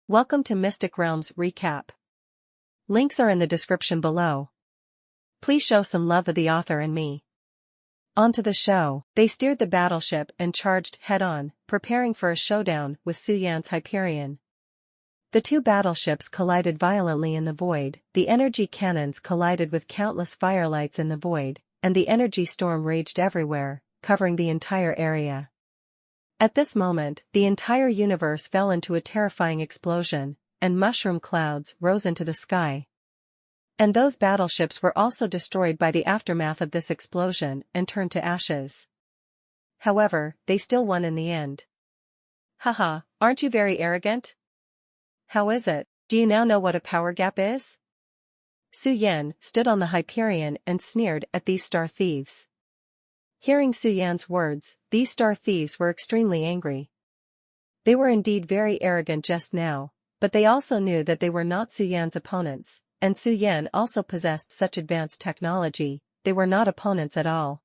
Welcome to Mystic Realms Recap. Links are in the description below. Please show some love of the author and me. On to the show. They steered the battleship and charged head-on, preparing for a showdown with Suyan's Hyperion. The two battleships collided violently in the void, the energy cannons collided with countless firelights in the void, and the energy storm raged everywhere, covering the entire area. At this moment, the entire universe fell into a terrifying explosion, and mushroom clouds rose into the sky. And those battleships were also destroyed by the aftermath of this explosion and turned to ashes. However, they still won in the end. Haha, aren't you very arrogant? How is it? Do you now know what a power gap is? Suyan stood on the Hyperion and sneered at these star thieves. Hearing Suyan's words, these star thieves were extremely angry. They were indeed very arrogant just now, but they also knew that they were not Suyan's opponents, and Suyan also possessed such advanced technology, they were not opponents at all.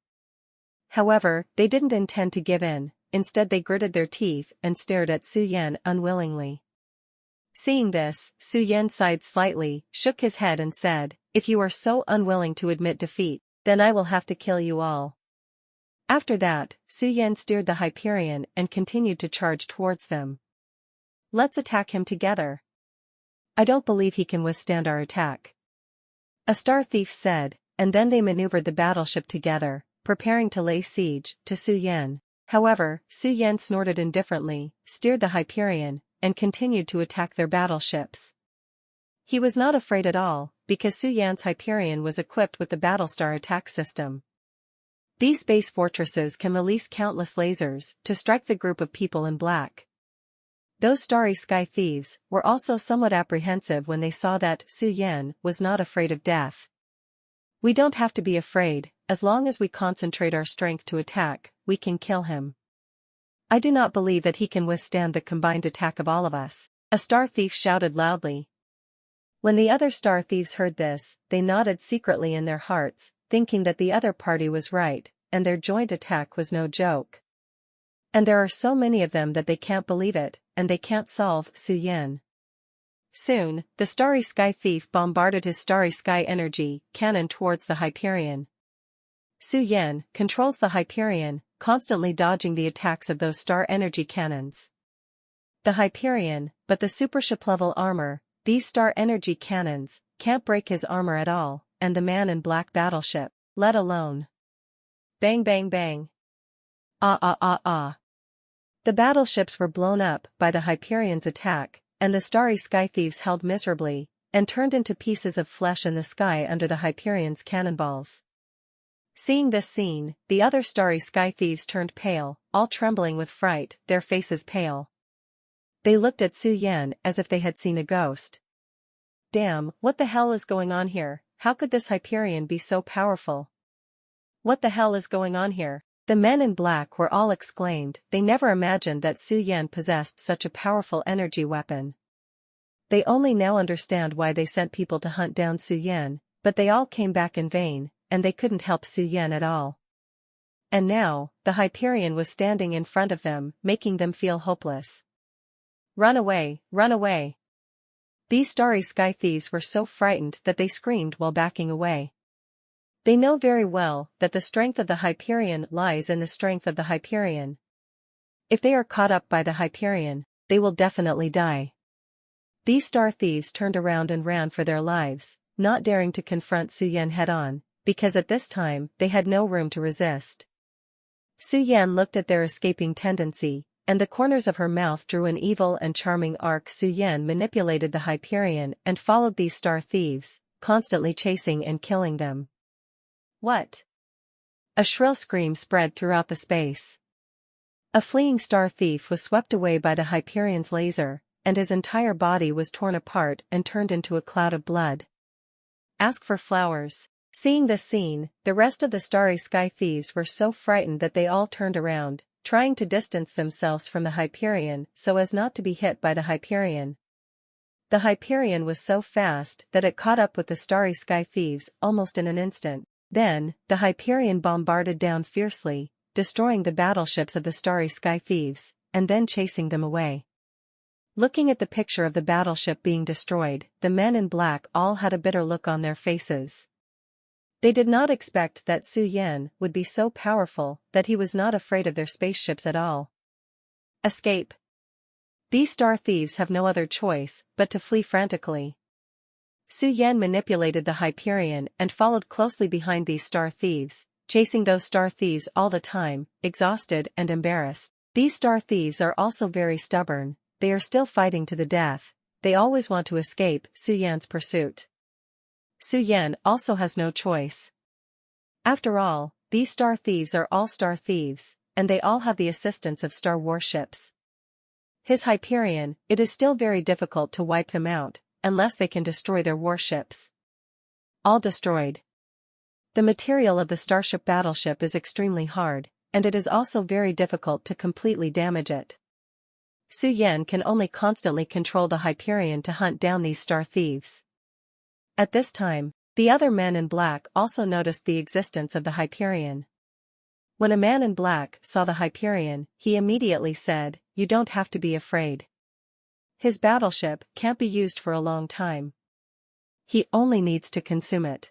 However, they didn't intend to give in, instead they gritted their teeth and stared at Suyan unwillingly. Seeing this, Suyan sighed slightly, shook his head and said, "If you are so unwilling to admit defeat, then I will have to kill you all." After that, Suyan steered the Hyperion and continued to charge towards them. "Let's attack him together. I don't believe he can withstand our attack," a star thief said, and then they maneuvered the battleship together, preparing to lay siege to Suyan. However, Suyan snorted indifferently, steered the Hyperion, and continued to attack their battleships. He was not afraid at all, because Suyan's Hyperion was equipped with the Battlestar attack system. These space fortresses can release countless lasers to strike the group of people in black. Those starry sky thieves were also somewhat apprehensive when they saw that Suyan was not afraid of death. "We don't have to be afraid, as long as we concentrate our strength to attack, we can kill him. I do not believe that he can withstand the combined attack of all of us," a star thief shouted loudly. When the other star thieves heard this, they nodded secretly in their hearts, thinking that the other party was right, and their joint attack was no joke. And there are so many of them that they can't believe it, and they can't solve Suyan. Soon, the starry sky thief bombarded his starry sky energy cannon towards the Hyperion. Suyan controls the Hyperion, constantly dodging the attacks of those star energy cannons. The Hyperion, but the supership level armor, these star energy cannons, can't break his armor at all, and the man in black battleship, let alone. Bang bang bang. Ah ah ah ah. The battleships were blown up by the Hyperion's attack, and the starry sky thieves held miserably, and turned into pieces of flesh in the sky under the Hyperion's cannonballs. Seeing this scene, the other starry sky thieves turned pale, all trembling with fright, their faces pale. They looked at Suyan as if they had seen a ghost. "Damn, what the hell is going on here? How could this Hyperion be so powerful? What the hell is going on here?" The men in black were all exclaimed. They never imagined that Suyan possessed such a powerful energy weapon. They only now understand why they sent people to hunt down Suyan, but they all came back in vain, and they couldn't help Suyan at all. And now, the Hyperion was standing in front of them, making them feel hopeless. "Run away, run away." These starry sky thieves were so frightened that they screamed while backing away. They know very well that the strength of the Hyperion lies in the strength of the Hyperion. If they are caught up by the Hyperion, they will definitely die. These star thieves turned around and ran for their lives, not daring to confront Suyan head-on, because at this time they had no room to resist. Suyan looked at their escaping tendency, and the corners of her mouth drew an evil and charming arc. Suyan manipulated the Hyperion and followed these star thieves, constantly chasing and killing them. "What?" A shrill scream spread throughout the space. A fleeing star thief was swept away by the Hyperion's laser, and his entire body was torn apart and turned into a cloud of blood. "Ask for flowers." Seeing this scene, the rest of the starry sky thieves were so frightened that they all turned around, trying to distance themselves from the Hyperion so as not to be hit by the Hyperion. The Hyperion was so fast that it caught up with the starry sky thieves almost in an instant. Then, the Hyperion bombarded down fiercely, destroying the battleships of the starry sky thieves, and then chasing them away. Looking at the picture of the battleship being destroyed, the men in black all had a bitter look on their faces. They did not expect that Su Yan would be so powerful that he was not afraid of their spaceships at all. Escape. These star thieves have no other choice but to flee frantically. Su Yan manipulated the Hyperion and followed closely behind these star thieves, chasing those star thieves all the time, exhausted and embarrassed. These star thieves are also very stubborn, they are still fighting to the death, they always want to escape Su Yan's pursuit. Su Yan also has no choice. After all, these star thieves are all star thieves, and they all have the assistance of star warships. His Hyperion, it is still very difficult to wipe them out, unless they can destroy their warships. All destroyed. The material of the starship battleship is extremely hard, and it is also very difficult to completely damage it. Su Yan can only constantly control the Hyperion to hunt down these star thieves. At this time, the other men in black also noticed the existence of the Hyperion. When a man in black saw the Hyperion, he immediately said, "You don't have to be afraid. His battleship can't be used for a long time. He only needs to consume it.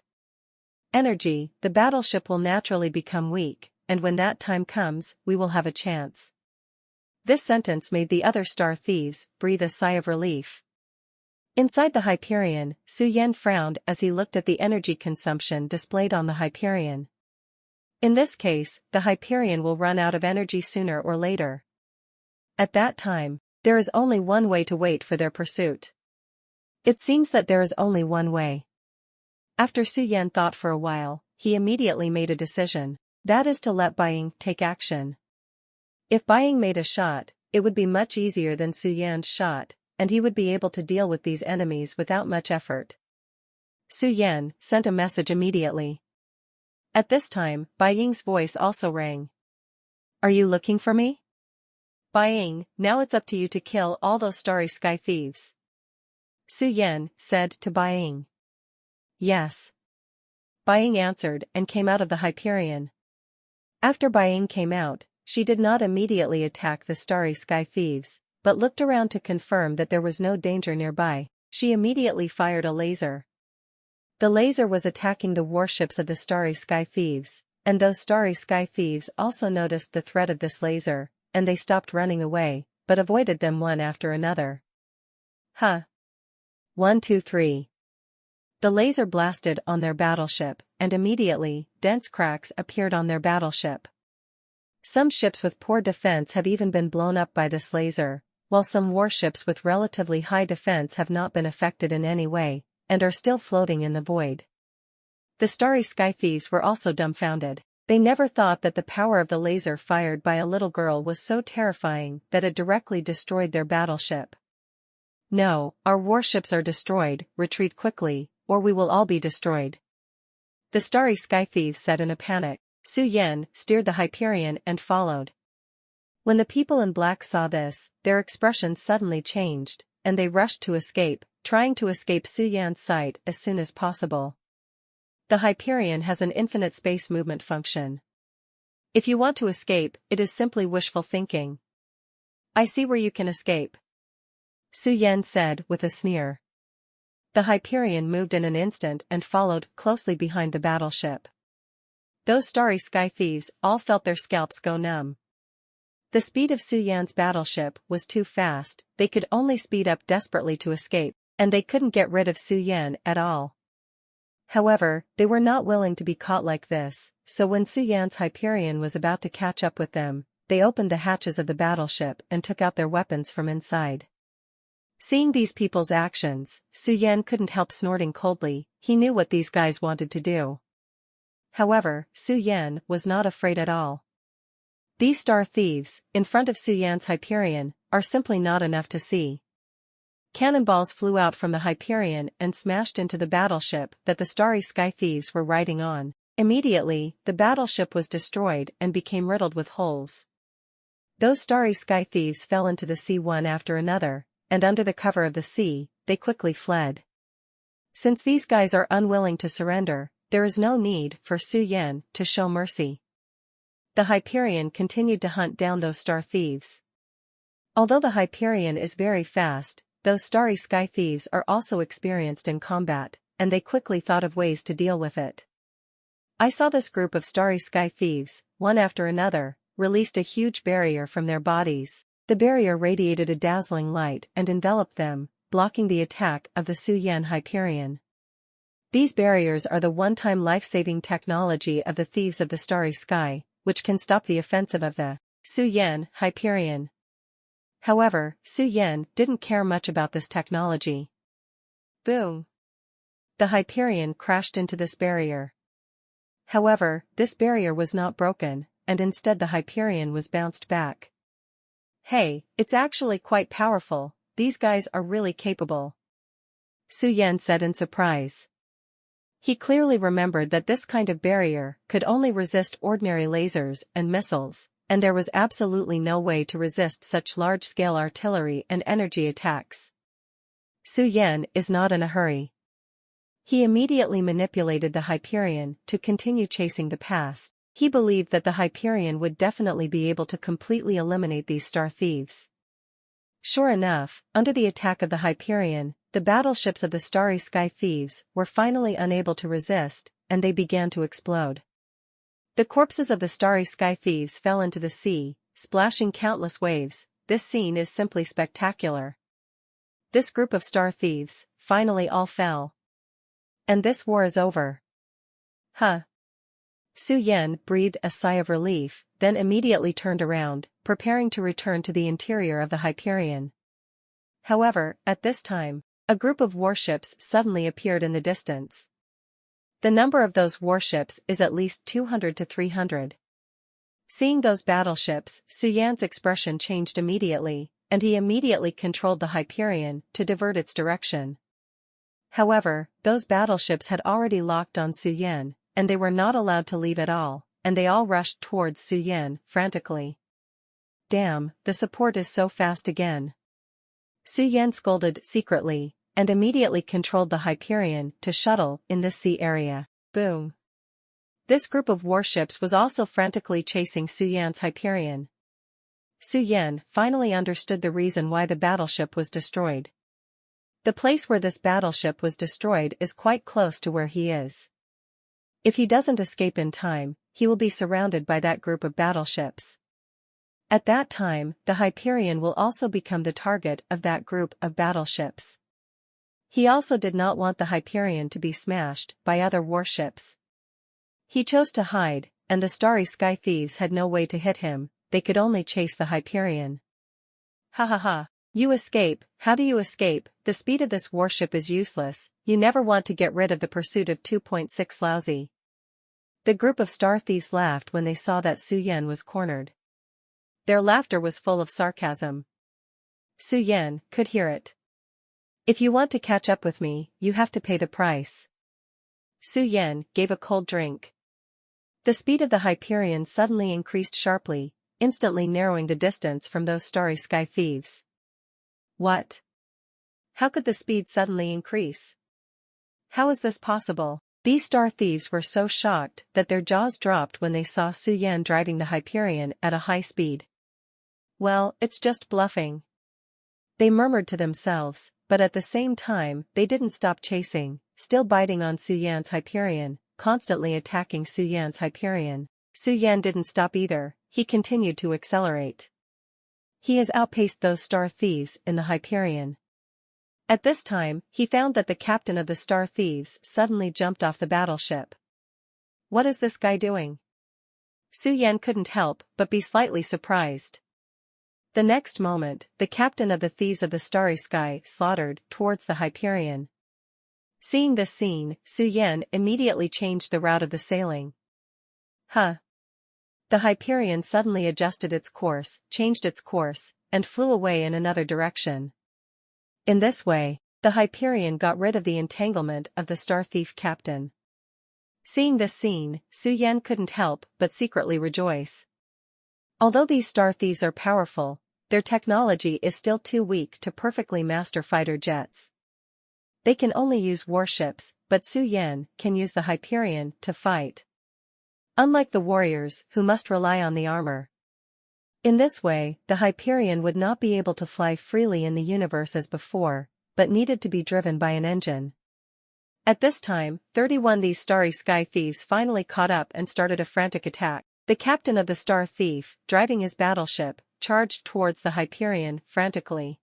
Energy, the battleship will naturally become weak, and when that time comes, we will have a chance." This sentence made the other star thieves breathe a sigh of relief. Inside the Hyperion, Su Yan frowned as he looked at the energy consumption displayed on the Hyperion. In this case, the Hyperion will run out of energy sooner or later. At that time, there is only one way to wait for their pursuit. It seems that there is only one way. After Su Yan thought for a while, he immediately made a decision, that is to let Baiying take action. If Baiying made a shot, it would be much easier than Su Yan's shot, and he would be able to deal with these enemies without much effort. Su Yan sent a message immediately. At this time, Baiying's voice also rang. "Are you looking for me? Baiying, now it's up to you to kill all those starry sky thieves." Su Yan said to Baiying. "Yes." Baiying answered and came out of the Hyperion. After Baiying came out, she did not immediately attack the starry sky thieves, but looked around to confirm that there was no danger nearby. She immediately fired a laser. The laser was attacking the warships of the starry sky thieves, and those starry sky thieves also noticed the threat of this laser, and they stopped running away, but avoided them one after another. Huh. 1, 2, 3. The laser blasted on their battleship, and immediately, dense cracks appeared on their battleship. Some ships with poor defense have even been blown up by this laser, while some warships with relatively high defense have not been affected in any way, and are still floating in the void. The starry sky thieves were also dumbfounded. They never thought that the power of the laser fired by a little girl was so terrifying that it directly destroyed their battleship. "No, our warships are destroyed, retreat quickly, or we will all be destroyed," the starry sky thieves said in a panic. Su Yan steered the Hyperion and followed. When the people in black saw this, their expressions suddenly changed, and they rushed to escape, trying to escape Su Yan's sight as soon as possible. The Hyperion has an infinite space movement function. If you want to escape, it is simply wishful thinking. "I see where you can escape," Su Yan said with a sneer. The Hyperion moved in an instant and followed closely behind the battleship. Those starry sky thieves all felt their scalps go numb. The speed of Su Yan's battleship was too fast, they could only speed up desperately to escape, and they couldn't get rid of Su Yan at all. However, they were not willing to be caught like this, so when Su Yan's Hyperion was about to catch up with them, they opened the hatches of the battleship and took out their weapons from inside. Seeing these people's actions, Su Yan couldn't help snorting coldly. He knew what these guys wanted to do. However, Su Yan was not afraid at all. These star thieves, in front of Su Yan's Hyperion, are simply not enough to see. Cannonballs flew out from the Hyperion and smashed into the battleship that the starry sky thieves were riding on. Immediately, the battleship was destroyed and became riddled with holes. Those starry sky thieves fell into the sea one after another, and under the cover of the sea, they quickly fled. Since these guys are unwilling to surrender, there is no need for Su Yan to show mercy. The Hyperion continued to hunt down those star thieves. Although the Hyperion is very fast, those starry sky thieves are also experienced in combat, and they quickly thought of ways to deal with it. I saw this group of starry sky thieves, one after another, released a huge barrier from their bodies. The barrier radiated a dazzling light and enveloped them, blocking the attack of the Suyen Hyperion. These barriers are the one-time life-saving technology of the thieves of the starry sky, which can stop the offensive of the Suyen Hyperion. However, Suyen didn't care much about this technology. Boom! The Hyperion crashed into this barrier. However, this barrier was not broken, and instead the Hyperion was bounced back. Hey, it's actually quite powerful, these guys are really capable, Suyen said in surprise. He clearly remembered that this kind of barrier could only resist ordinary lasers and missiles, and there was absolutely no way to resist such large-scale artillery and energy attacks. Suyen is not in a hurry. He immediately manipulated the Hyperion to continue chasing the past. He believed that the Hyperion would definitely be able to completely eliminate these star thieves. Sure enough, under the attack of the Hyperion, the battleships of the starry sky thieves were finally unable to resist, and they began to explode. The corpses of the starry sky thieves fell into the sea, splashing countless waves. This scene is simply spectacular. This group of star thieves finally all fell. And this war is over. Huh. Suyen breathed a sigh of relief, then immediately turned around, preparing to return to the interior of the Hyperion. However, at this time, a group of warships suddenly appeared in the distance. The number of those warships is at least 200 to 300. Seeing those battleships, Suyen's expression changed immediately, and he immediately controlled the Hyperion to divert its direction. However, those battleships had already locked on Suyen, and they were not allowed to leave at all, and they all rushed towards Suyen frantically. Damn, the support is so fast again. Suyen scolded secretly, and immediately controlled the Hyperion to shuttle in this sea area. Boom. This group of warships was also frantically chasing Suyen's Hyperion. Suyen finally understood the reason why the battleship was destroyed. The place where this battleship was destroyed is quite close to where he is. If he doesn't escape in time, he will be surrounded by that group of battleships. At that time, the Hyperion will also become the target of that group of battleships. He also did not want the Hyperion to be smashed by other warships. He chose to hide, and the starry sky thieves had no way to hit him, they could only chase the Hyperion. Ha ha ha. You escape, how do you escape? The speed of this warship is useless, you never want to get rid of the pursuit of 2.6 lousy. The group of star thieves laughed when they saw that Suyen was cornered. Their laughter was full of sarcasm. Suyen could hear it. If you want to catch up with me, you have to pay the price. Suyen gave a cold drink. The speed of the Hyperion suddenly increased sharply, instantly narrowing the distance from those starry sky thieves. What? How could the speed suddenly increase? How is this possible? These star thieves were so shocked that their jaws dropped when they saw Suyen driving the Hyperion at a high speed. Well, it's just bluffing, they murmured to themselves, but at the same time, they didn't stop chasing, still biting on Suyen's Hyperion, constantly attacking Suyen's Hyperion. Suyen didn't stop either, he continued to accelerate. He has outpaced those star thieves in the Hyperion. At this time, he found that the captain of the star thieves suddenly jumped off the battleship. What is this guy doing? Suyen couldn't help but be slightly surprised. The next moment, the captain of the thieves of the starry sky slaughtered towards the Hyperion. Seeing this scene, Suyen immediately changed the route of the sailing. Huh. The Hyperion suddenly adjusted its course, changed its course, and flew away in another direction. In this way, the Hyperion got rid of the entanglement of the star thief captain. Seeing this scene, Suyen couldn't help but secretly rejoice. Although these star thieves are powerful, their technology is still too weak to perfectly master fighter jets. They can only use warships, but Suyen can use the Hyperion to fight. Unlike the warriors, who must rely on the armor. In this way, the Hyperion would not be able to fly freely in the universe as before, but needed to be driven by an engine. At this time, 31 these starry sky thieves finally caught up and started a frantic attack. The captain of the Star Thief, driving his battleship, charged towards the Hyperion frantically.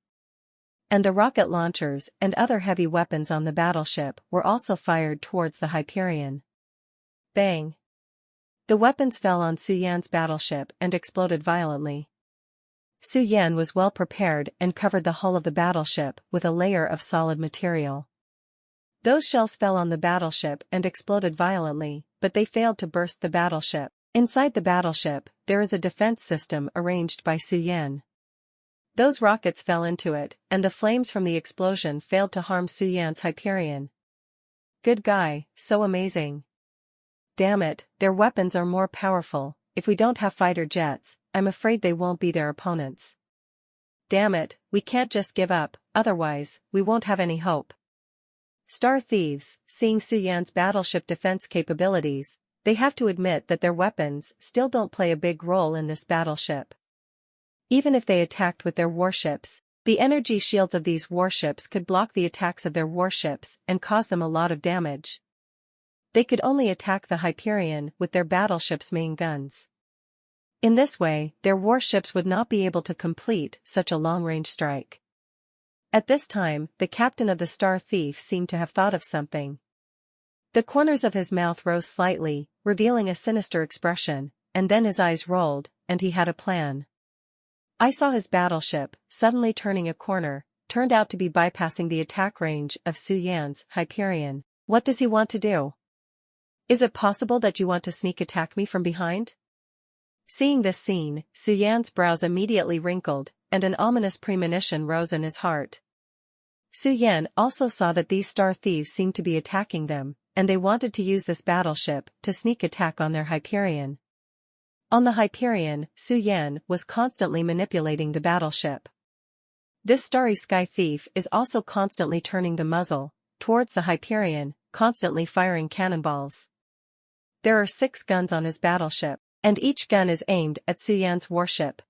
And the rocket launchers and other heavy weapons on the battleship were also fired towards the Hyperion. Bang! The weapons fell on Su Yan's battleship and exploded violently. Su Yan was well prepared and covered the hull of the battleship with a layer of solid material. Those shells fell on the battleship and exploded violently, but they failed to burst the battleship. Inside the battleship, there is a defense system arranged by Su Yan. Those rockets fell into it, and the flames from the explosion failed to harm Su Yan's Hyperion. Good guy, so amazing. Damn it, their weapons are more powerful. If we don't have fighter jets, I'm afraid they won't be their opponents. Damn it, we can't just give up, otherwise, we won't have any hope. Star Thieves, seeing Su Yan's battleship defense capabilities, they have to admit that their weapons still don't play a big role in this battleship. Even if they attacked with their warships, the energy shields of these warships could block the attacks of their warships and cause them a lot of damage. They could only attack the Hyperion with their battleship's main guns. In this way, their warships would not be able to complete such a long-range strike. At this time, the captain of the Star Thief seemed to have thought of something. The corners of his mouth rose slightly, revealing a sinister expression, and then his eyes rolled, and he had a plan. I saw his battleship, suddenly turning a corner, turned out to be bypassing the attack range of Su Yan's Hyperion. What does he want to do? Is it possible that you want to sneak attack me from behind? Seeing this scene, Su Yan's brows immediately wrinkled, and an ominous premonition rose in his heart. Su Yan also saw that these Star Thieves seemed to be attacking them, and they wanted to use this battleship to sneak attack on their Hyperion. On the Hyperion, Su Yan was constantly manipulating the battleship. This starry sky thief is also constantly turning the muzzle towards the Hyperion, constantly firing cannonballs. There are 6 guns on his battleship, and each gun is aimed at Su Yan's warship.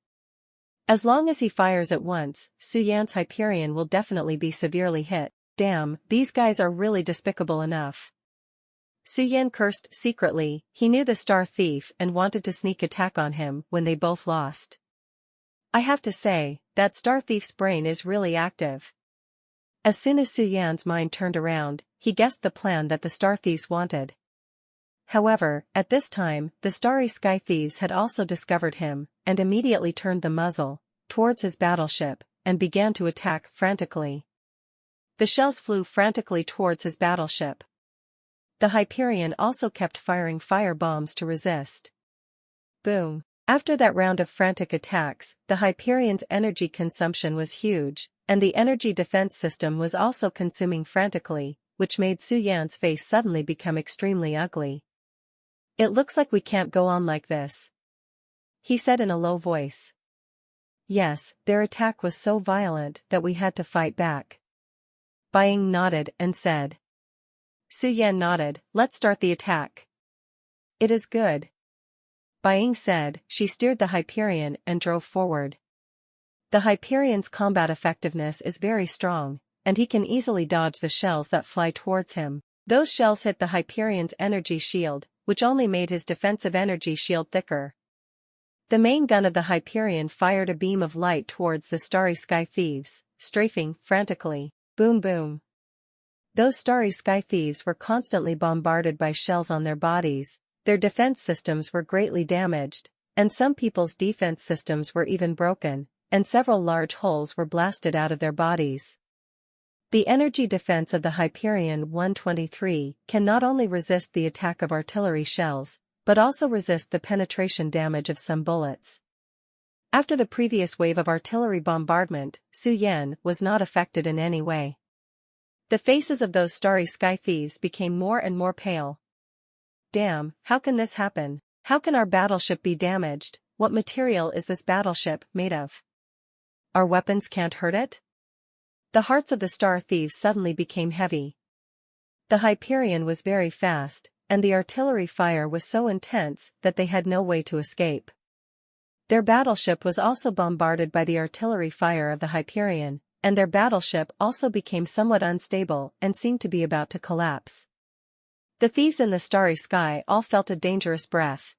As long as he fires at once, Su Yan's Hyperion will definitely be severely hit. Damn, these guys are really despicable enough. Su Yan cursed secretly. He knew the Star Thief and wanted to sneak attack on him when they both lost. I have to say, that Star Thief's brain is really active. As soon as Su Yan's mind turned around, he guessed the plan that the Star Thieves wanted. However, at this time, the starry sky thieves had also discovered him, and immediately turned the muzzle towards his battleship, and began to attack frantically. The shells flew frantically towards his battleship. The Hyperion also kept firing fire bombs to resist. Boom. After that round of frantic attacks, the Hyperion's energy consumption was huge, and the energy defense system was also consuming frantically, which made Su Yan's face suddenly become extremely ugly. It looks like we can't go on like this, he said in a low voice. Yes, their attack was so violent that we had to fight back. Bying nodded and said. Su Yan nodded, let's start the attack. It is good. Bying said. She steered the Hyperion and drove forward. The Hyperion's combat effectiveness is very strong, and he can easily dodge the shells that fly towards him. Those shells hit the Hyperion's energy shield, which only made his defensive energy shield thicker. The main gun of the Hyperion fired a beam of light towards the starry sky thieves, strafing frantically. Boom boom. Those starry sky thieves were constantly bombarded by shells on their bodies, their defense systems were greatly damaged, and some people's defense systems were even broken, and several large holes were blasted out of their bodies. The energy defense of the Hyperion 123 can not only resist the attack of artillery shells, but also resist the penetration damage of some bullets. After the previous wave of artillery bombardment, Su Yan was not affected in any way. The faces of those starry sky thieves became more and more pale. Damn, how can this happen? How can our battleship be damaged? What material is this battleship made of? Our weapons can't hurt it? The hearts of the Star Thieves suddenly became heavy. The Hyperion was very fast, and the artillery fire was so intense that they had no way to escape. Their battleship was also bombarded by the artillery fire of the Hyperion, and their battleship also became somewhat unstable and seemed to be about to collapse. The thieves in the starry sky all felt a dangerous breath.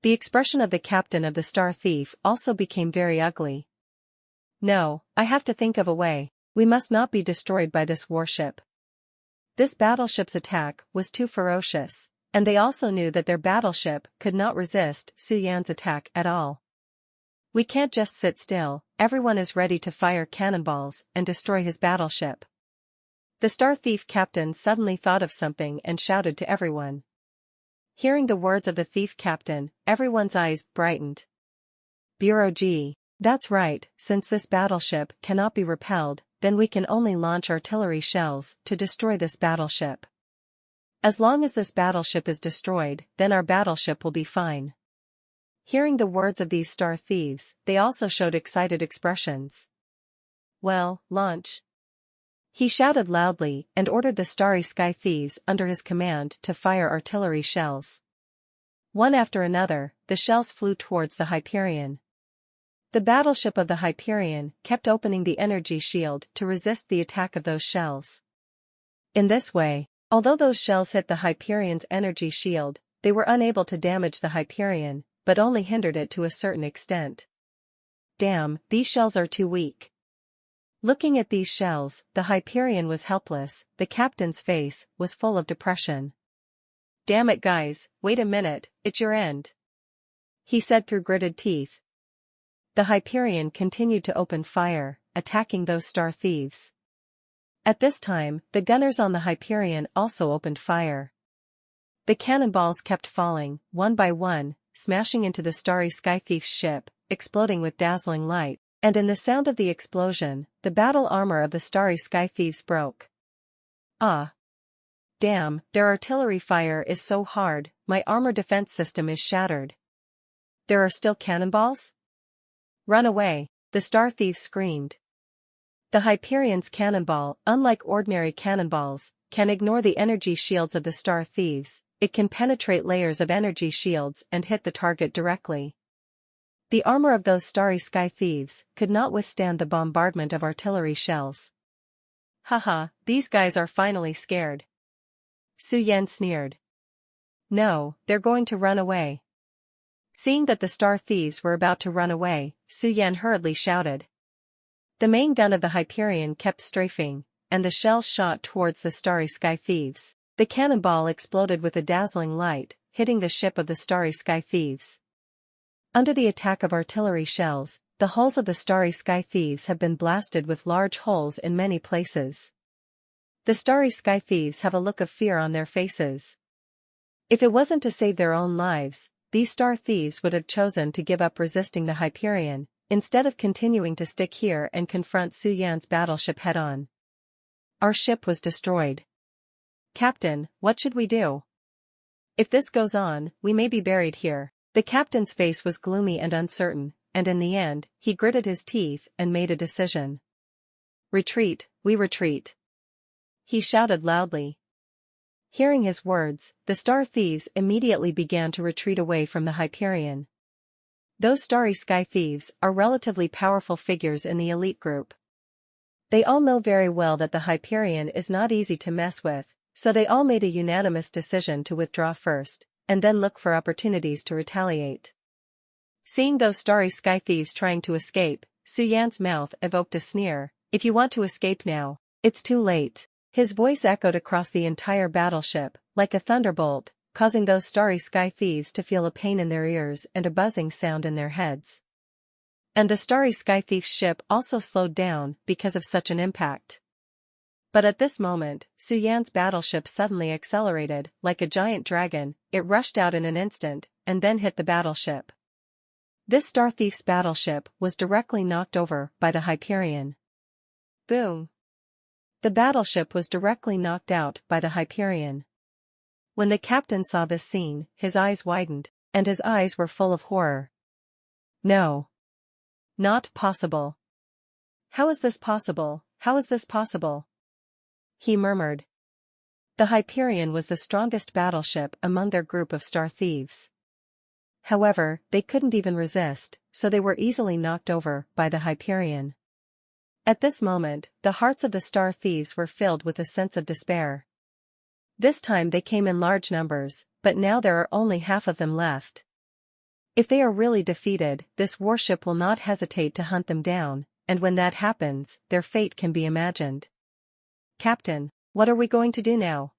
The expression of the captain of the Star Thief also became very ugly. "No, I have to think of a way. We must not be destroyed by this warship." This battleship's attack was too ferocious, and they also knew that their battleship could not resist Su Yan's attack at all. "We can't just sit still, everyone is ready to fire cannonballs and destroy his battleship." The Star Thief captain suddenly thought of something and shouted to everyone. Hearing the words of the thief captain, everyone's eyes brightened. "Bureau G. That's right, since this battleship cannot be repelled, then we can only launch artillery shells to destroy this battleship. As long as this battleship is destroyed, then our battleship will be fine." Hearing the words of these star thieves, they also showed excited expressions. "Well, launch." He shouted loudly and ordered the starry sky thieves under his command to fire artillery shells. One after another, the shells flew towards the Hyperion. The battleship of the Hyperion kept opening the energy shield to resist the attack of those shells. In this way, although those shells hit the Hyperion's energy shield, they were unable to damage the Hyperion, but only hindered it to a certain extent. "Damn, these shells are too weak." Looking at these shells, the Hyperion was helpless, the captain's face was full of depression. "Damn it guys, wait a minute, it's your end," he said through gritted teeth. The Hyperion continued to open fire, attacking those star thieves. At this time, the gunners on the Hyperion also opened fire. The cannonballs kept falling, one by one, smashing into the starry sky thief's ship, exploding with dazzling light, and in the sound of the explosion, the battle armor of the starry sky thieves broke. "Ah! Damn, their artillery fire is so hard, my armor defense system is shattered. There are still cannonballs? Run away," the star thieves screamed. The Hyperion's cannonball, unlike ordinary cannonballs, can ignore the energy shields of the star thieves. It can penetrate layers of energy shields and hit the target directly. The armor of those starry sky thieves could not withstand the bombardment of artillery shells. "Haha, these guys are finally scared," Su Yan sneered. "No, they're going to run away." Seeing that the star thieves were about to run away, Su Yan hurriedly shouted. The main gun of the Hyperion kept strafing, and the shells shot towards the starry sky thieves. The cannonball exploded with a dazzling light, hitting the ship of the starry sky thieves. Under the attack of artillery shells, the hulls of the starry sky thieves have been blasted with large holes in many places. The starry sky thieves have a look of fear on their faces. If it wasn't to save their own lives, these star thieves would have chosen to give up resisting the Hyperion, instead of continuing to stick here and confront Su Yan's battleship head-on. "Our ship was destroyed. Captain, what should we do? If this goes on, we may be buried here." The captain's face was gloomy and uncertain, and in the end, he gritted his teeth and made a decision. "Retreat, we retreat," he shouted loudly. Hearing his words, the star thieves immediately began to retreat away from the Hyperion. Those starry sky thieves are relatively powerful figures in the elite group. They all know very well that the Hyperion is not easy to mess with, so they all made a unanimous decision to withdraw first, and then look for opportunities to retaliate. Seeing those starry sky thieves trying to escape, Su Yan's mouth evoked a sneer. "If you want to escape now, it's too late." His voice echoed across the entire battleship, like a thunderbolt, causing those starry sky thieves to feel a pain in their ears and a buzzing sound in their heads. And the starry sky thief's ship also slowed down because of such an impact. But at this moment, Su Yan's battleship suddenly accelerated, like a giant dragon. It rushed out in an instant, and then hit the battleship. This star thief's battleship was directly knocked over by the Hyperion. Boom! The battleship was directly knocked out by the Hyperion. When the captain saw this scene, his eyes widened, and his eyes were full of horror. "No. Not possible. How is this possible? How is this possible?" he murmured. The Hyperion was the strongest battleship among their group of star thieves. However, they couldn't even resist, so they were easily knocked over by the Hyperion. At this moment, the hearts of the star thieves were filled with a sense of despair. This time they came in large numbers, but now there are only half of them left. If they are really defeated, this warship will not hesitate to hunt them down, and when that happens, their fate can be imagined. Captain, what are we going to do now?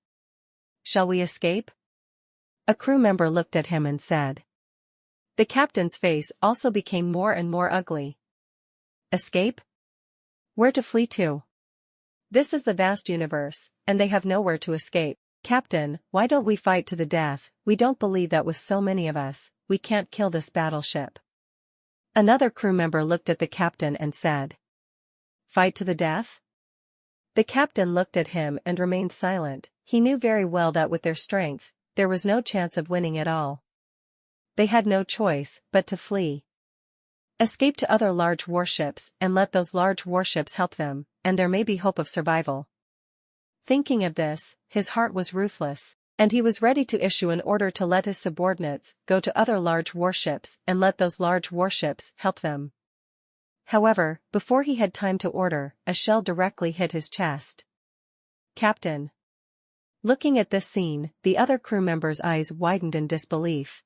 Shall we escape? A crew member looked at him and said. The captain's face also became more and more ugly. Escape? Where to flee to? This is the vast universe, and they have nowhere to escape. Captain, why don't we fight to the death? We don't believe that with so many of us, we can't kill this battleship. Another crew member looked at the captain and said. Fight to the death? The captain looked at him and remained silent. He knew very well that with their strength, there was no chance of winning at all. They had no choice but to flee. Escape to other large warships and let those large warships help them, and there may be hope of survival. Thinking of this, his heart was ruthless, and he was ready to issue an order to let his subordinates go to other large warships and let those large warships help them. However, before he had time to order, a shell directly hit his chest. Captain. Looking at this scene, the other crew members' eyes widened in disbelief.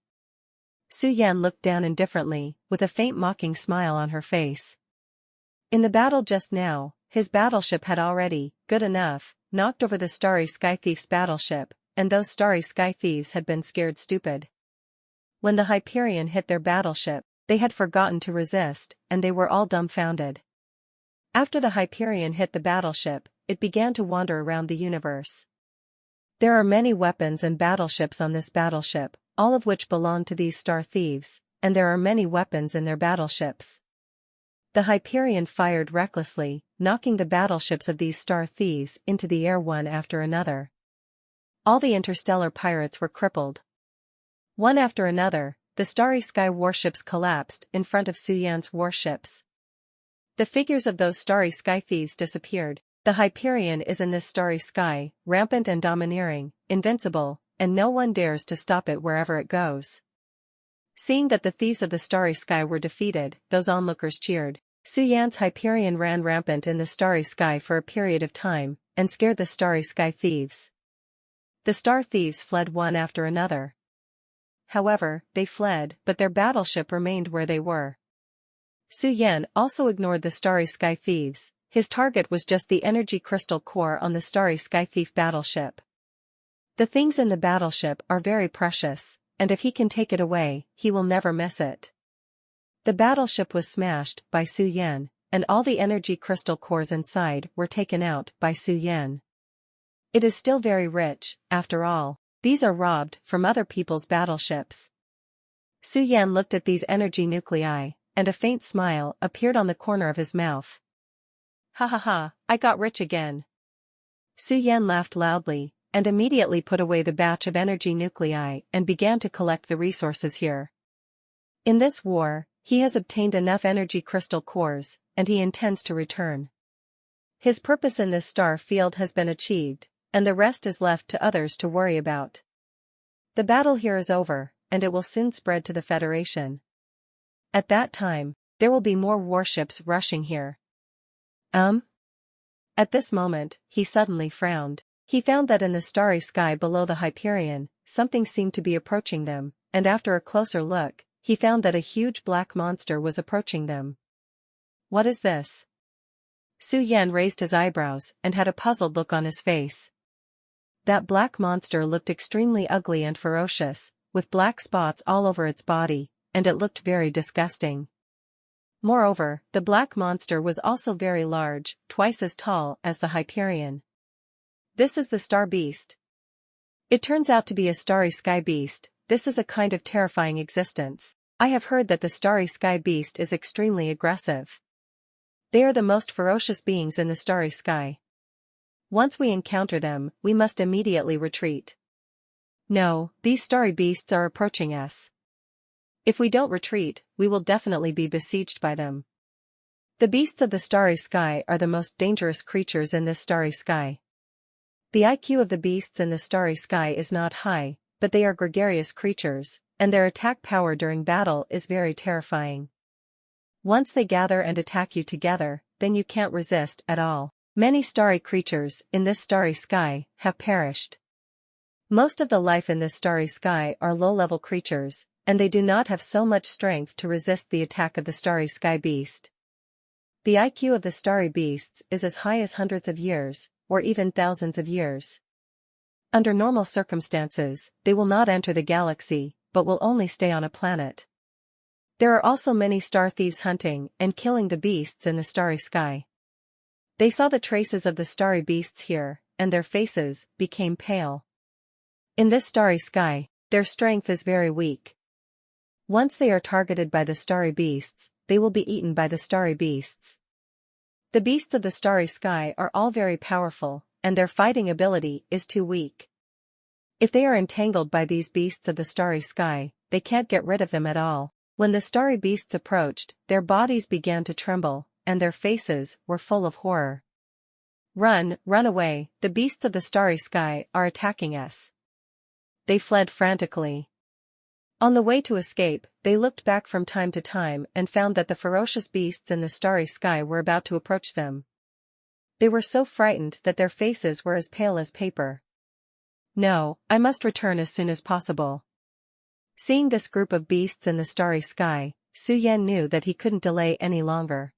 Su-Yan looked down indifferently, with a faint mocking smile on her face. In the battle just now, his battleship had already, good enough, knocked over the Starry Sky Thief's battleship, and those Starry Sky Thieves had been scared stupid. When the Hyperion hit their battleship, they had forgotten to resist, and they were all dumbfounded. After the Hyperion hit the battleship, it began to wander around the universe. There are many weapons and battleships on this battleship, all of which belong to these star thieves, and there are many weapons in their battleships. The Hyperion fired recklessly, knocking the battleships of these star thieves into the air one after another. All the interstellar pirates were crippled. One after another, the Starry Sky warships collapsed in front of Su-Yan's warships. The figures of those Starry Sky thieves disappeared. The Hyperion is in this starry sky, rampant and domineering, invincible, and no one dares to stop it wherever it goes. Seeing that the thieves of the starry sky were defeated, those onlookers cheered. Su-Yan's Hyperion ran rampant in the starry sky for a period of time, and scared the starry sky thieves. The star thieves fled one after another. However, they fled, but their battleship remained where they were. Su-Yan also ignored the starry sky thieves. His target was just the energy crystal core on the Starry Sky Thief battleship. The things in the battleship are very precious, and if he can take it away, he will never miss it. The battleship was smashed by Su-Yan, and all the energy crystal cores inside were taken out by Su-Yan. It is still very rich, after all. These are robbed from other people's battleships. Su-Yan looked at these energy nuclei, and a faint smile appeared on the corner of his mouth. Ha ha ha, I got rich again. Su-Yan laughed loudly, and immediately put away the batch of energy nuclei and began to collect the resources here. In this war, he has obtained enough energy crystal cores, and he intends to return. His purpose in this star field has been achieved, and the rest is left to others to worry about. The battle here is over, and it will soon spread to the Federation. At that time, there will be more warships rushing here. At this moment, he suddenly frowned. He found that in the starry sky below the Hyperion, something seemed to be approaching them, and after a closer look, he found that a huge black monster was approaching them. What is this? Su-Yan raised his eyebrows and had a puzzled look on his face. That black monster looked extremely ugly and ferocious, with black spots all over its body, and it looked very disgusting. Moreover, the black monster was also very large, twice as tall as the Hyperion. This is the Star Beast. It turns out to be a starry sky beast. This is a kind of terrifying existence. I have heard that the starry sky beast is extremely aggressive. They are the most ferocious beings in the starry sky. Once we encounter them, we must immediately retreat. No, these starry beasts are approaching us. If we don't retreat, we will definitely be besieged by them. The beasts of the starry sky are the most dangerous creatures in this starry sky. The IQ of the beasts in the starry sky is not high, but they are gregarious creatures, and their attack power during battle is very terrifying. Once they gather and attack you together, then you can't resist at all. Many starry creatures in this starry sky have perished. Most of the life in this starry sky are low-level creatures, and they do not have so much strength to resist the attack of the starry sky beast. The IQ of the starry beasts is as high as hundreds of years, or even thousands of years. Under normal circumstances, they will not enter the galaxy, but will only stay on a planet. There are also many star thieves hunting and killing the beasts in the starry sky. They saw the traces of the starry beasts here, and their faces became pale. In this starry sky, their strength is very weak. Once they are targeted by the starry beasts, they will be eaten by the starry beasts. The beasts of the starry sky are all very powerful, and their fighting ability is too weak. If they are entangled by these beasts of the starry sky, they can't get rid of them at all. When the starry beasts approached, their bodies began to tremble, and their faces were full of horror. Run, run away, the beasts of the starry sky are attacking us. They fled frantically. On the way to escape, they looked back from time to time and found that the ferocious beasts in the starry sky were about to approach them. They were so frightened that their faces were as pale as paper. No, I must return as soon as possible. Seeing this group of beasts in the starry sky, Su Yan knew that he couldn't delay any longer.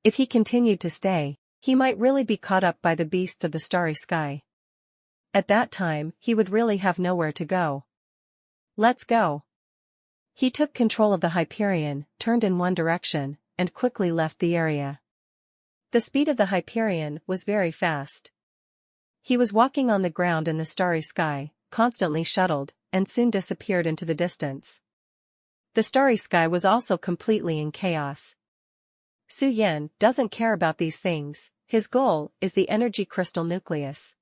If he continued to stay, he might really be caught up by the beasts of the starry sky. At that time, he would really have nowhere to go. Let's go. He took control of the Hyperion, turned in one direction, and quickly left the area. The speed of the Hyperion was very fast. He was walking on the ground in the starry sky, constantly shuttled, and soon disappeared into the distance. The starry sky was also completely in chaos. Su Yan doesn't care about these things, his goal is the energy crystal nucleus.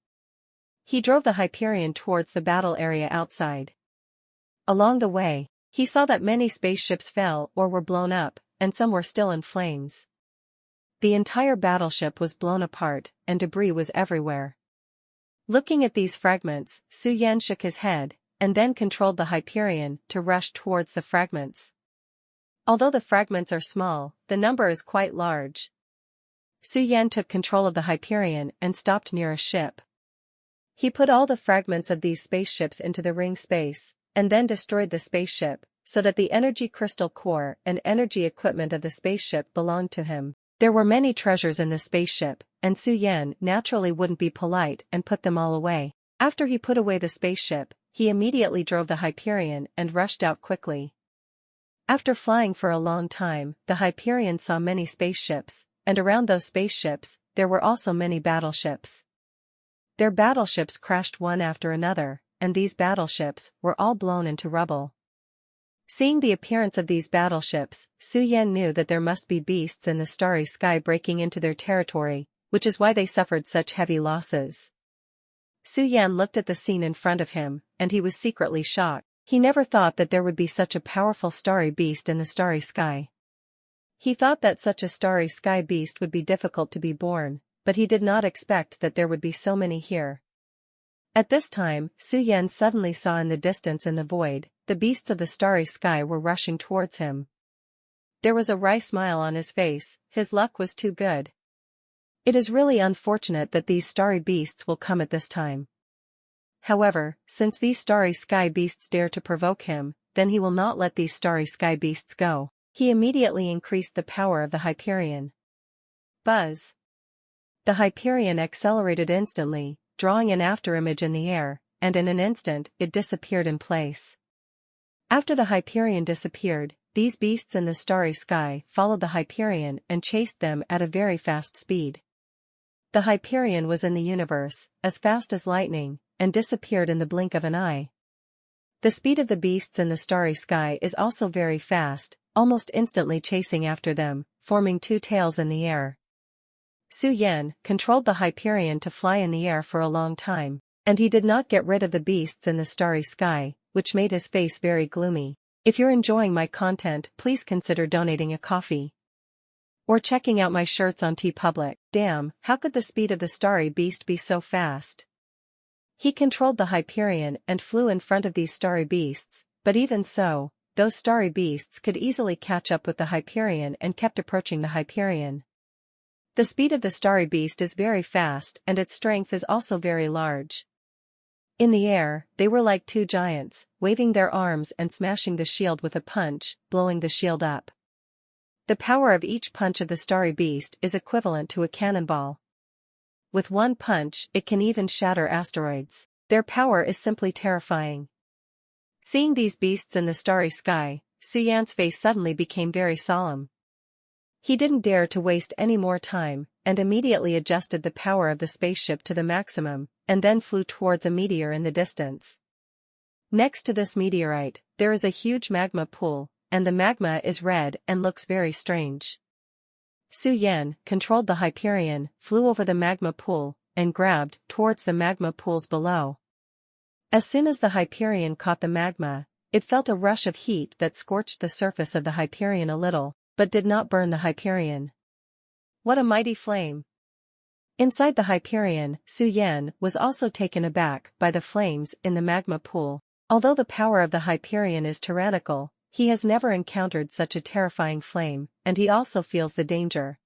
He drove the Hyperion towards the battle area outside. Along the way, he saw that many spaceships fell or were blown up, and some were still in flames. The entire battleship was blown apart, and debris was everywhere. Looking at these fragments, Su Yan shook his head, and then controlled the Hyperion to rush towards the fragments. Although the fragments are small, the number is quite large. Su Yan took control of the Hyperion and stopped near a ship. He put all the fragments of these spaceships into the ring space, and then destroyed the spaceship, so that the energy crystal core and energy equipment of the spaceship belonged to him. There were many treasures in the spaceship, and Su Yan naturally wouldn't be polite and put them all away. After he put away the spaceship, he immediately drove the Hyperion and rushed out quickly. After flying for a long time, the Hyperion saw many spaceships, and around those spaceships, there were also many battleships. Their battleships crashed one after another, and these battleships were all blown into rubble. Seeing the appearance of these battleships, Su Yan knew that there must be beasts in the starry sky breaking into their territory, which is why they suffered such heavy losses. Su Yan looked at the scene in front of him, and he was secretly shocked. He never thought that there would be such a powerful starry beast in the starry sky. He thought that such a starry sky beast would be difficult to be born, but he did not expect that there would be so many here. At this time, Su Yan suddenly saw in the distance in the void, the beasts of the starry sky were rushing towards him. There was a wry smile on his face, his luck was too good. It is really unfortunate that these starry beasts will come at this time. However, since these starry sky beasts dare to provoke him, then he will not let these starry sky beasts go. He immediately increased the power of the Hyperion. Buzz! The Hyperion accelerated instantly, drawing an afterimage in the air, and in an instant it disappeared in place. After the Hyperion disappeared, these beasts in the starry sky followed the Hyperion and chased them at a very fast speed. The Hyperion was in the universe, as fast as lightning, and disappeared in the blink of an eye. The speed of the beasts in the starry sky is also very fast, almost instantly chasing after them, forming two tails in the air. Su Yan controlled the Hyperion to fly in the air for a long time, and he did not get rid of the beasts in the starry sky, which made his face very gloomy. If you're enjoying my content, please consider donating a coffee. Or checking out my shirts on TeePublic. Damn, how could the speed of the starry beast be so fast? He controlled the Hyperion and flew in front of these starry beasts, but even so, those starry beasts could easily catch up with the Hyperion and kept approaching the Hyperion. The speed of the starry beast is very fast and its strength is also very large. In the air, they were like two giants, waving their arms and smashing the shield with a punch, blowing the shield up. The power of each punch of the starry beast is equivalent to a cannonball. With one punch, it can even shatter asteroids. Their power is simply terrifying. Seeing these beasts in the starry sky, Suyan's face suddenly became very solemn. He didn't dare to waste any more time, and immediately adjusted the power of the spaceship to the maximum, and then flew towards a meteor in the distance. Next to this meteorite, there is a huge magma pool, and the magma is red and looks very strange. Suyan controlled the Hyperion, flew over the magma pool, and grabbed towards the magma pools below. As soon as the Hyperion caught the magma, it felt a rush of heat that scorched the surface of the Hyperion a little, but did not burn the Hyperion. What a mighty flame! Inside the Hyperion, Suyan was also taken aback by the flames in the magma pool. Although the power of the Hyperion is tyrannical, he has never encountered such a terrifying flame, and he also feels the danger.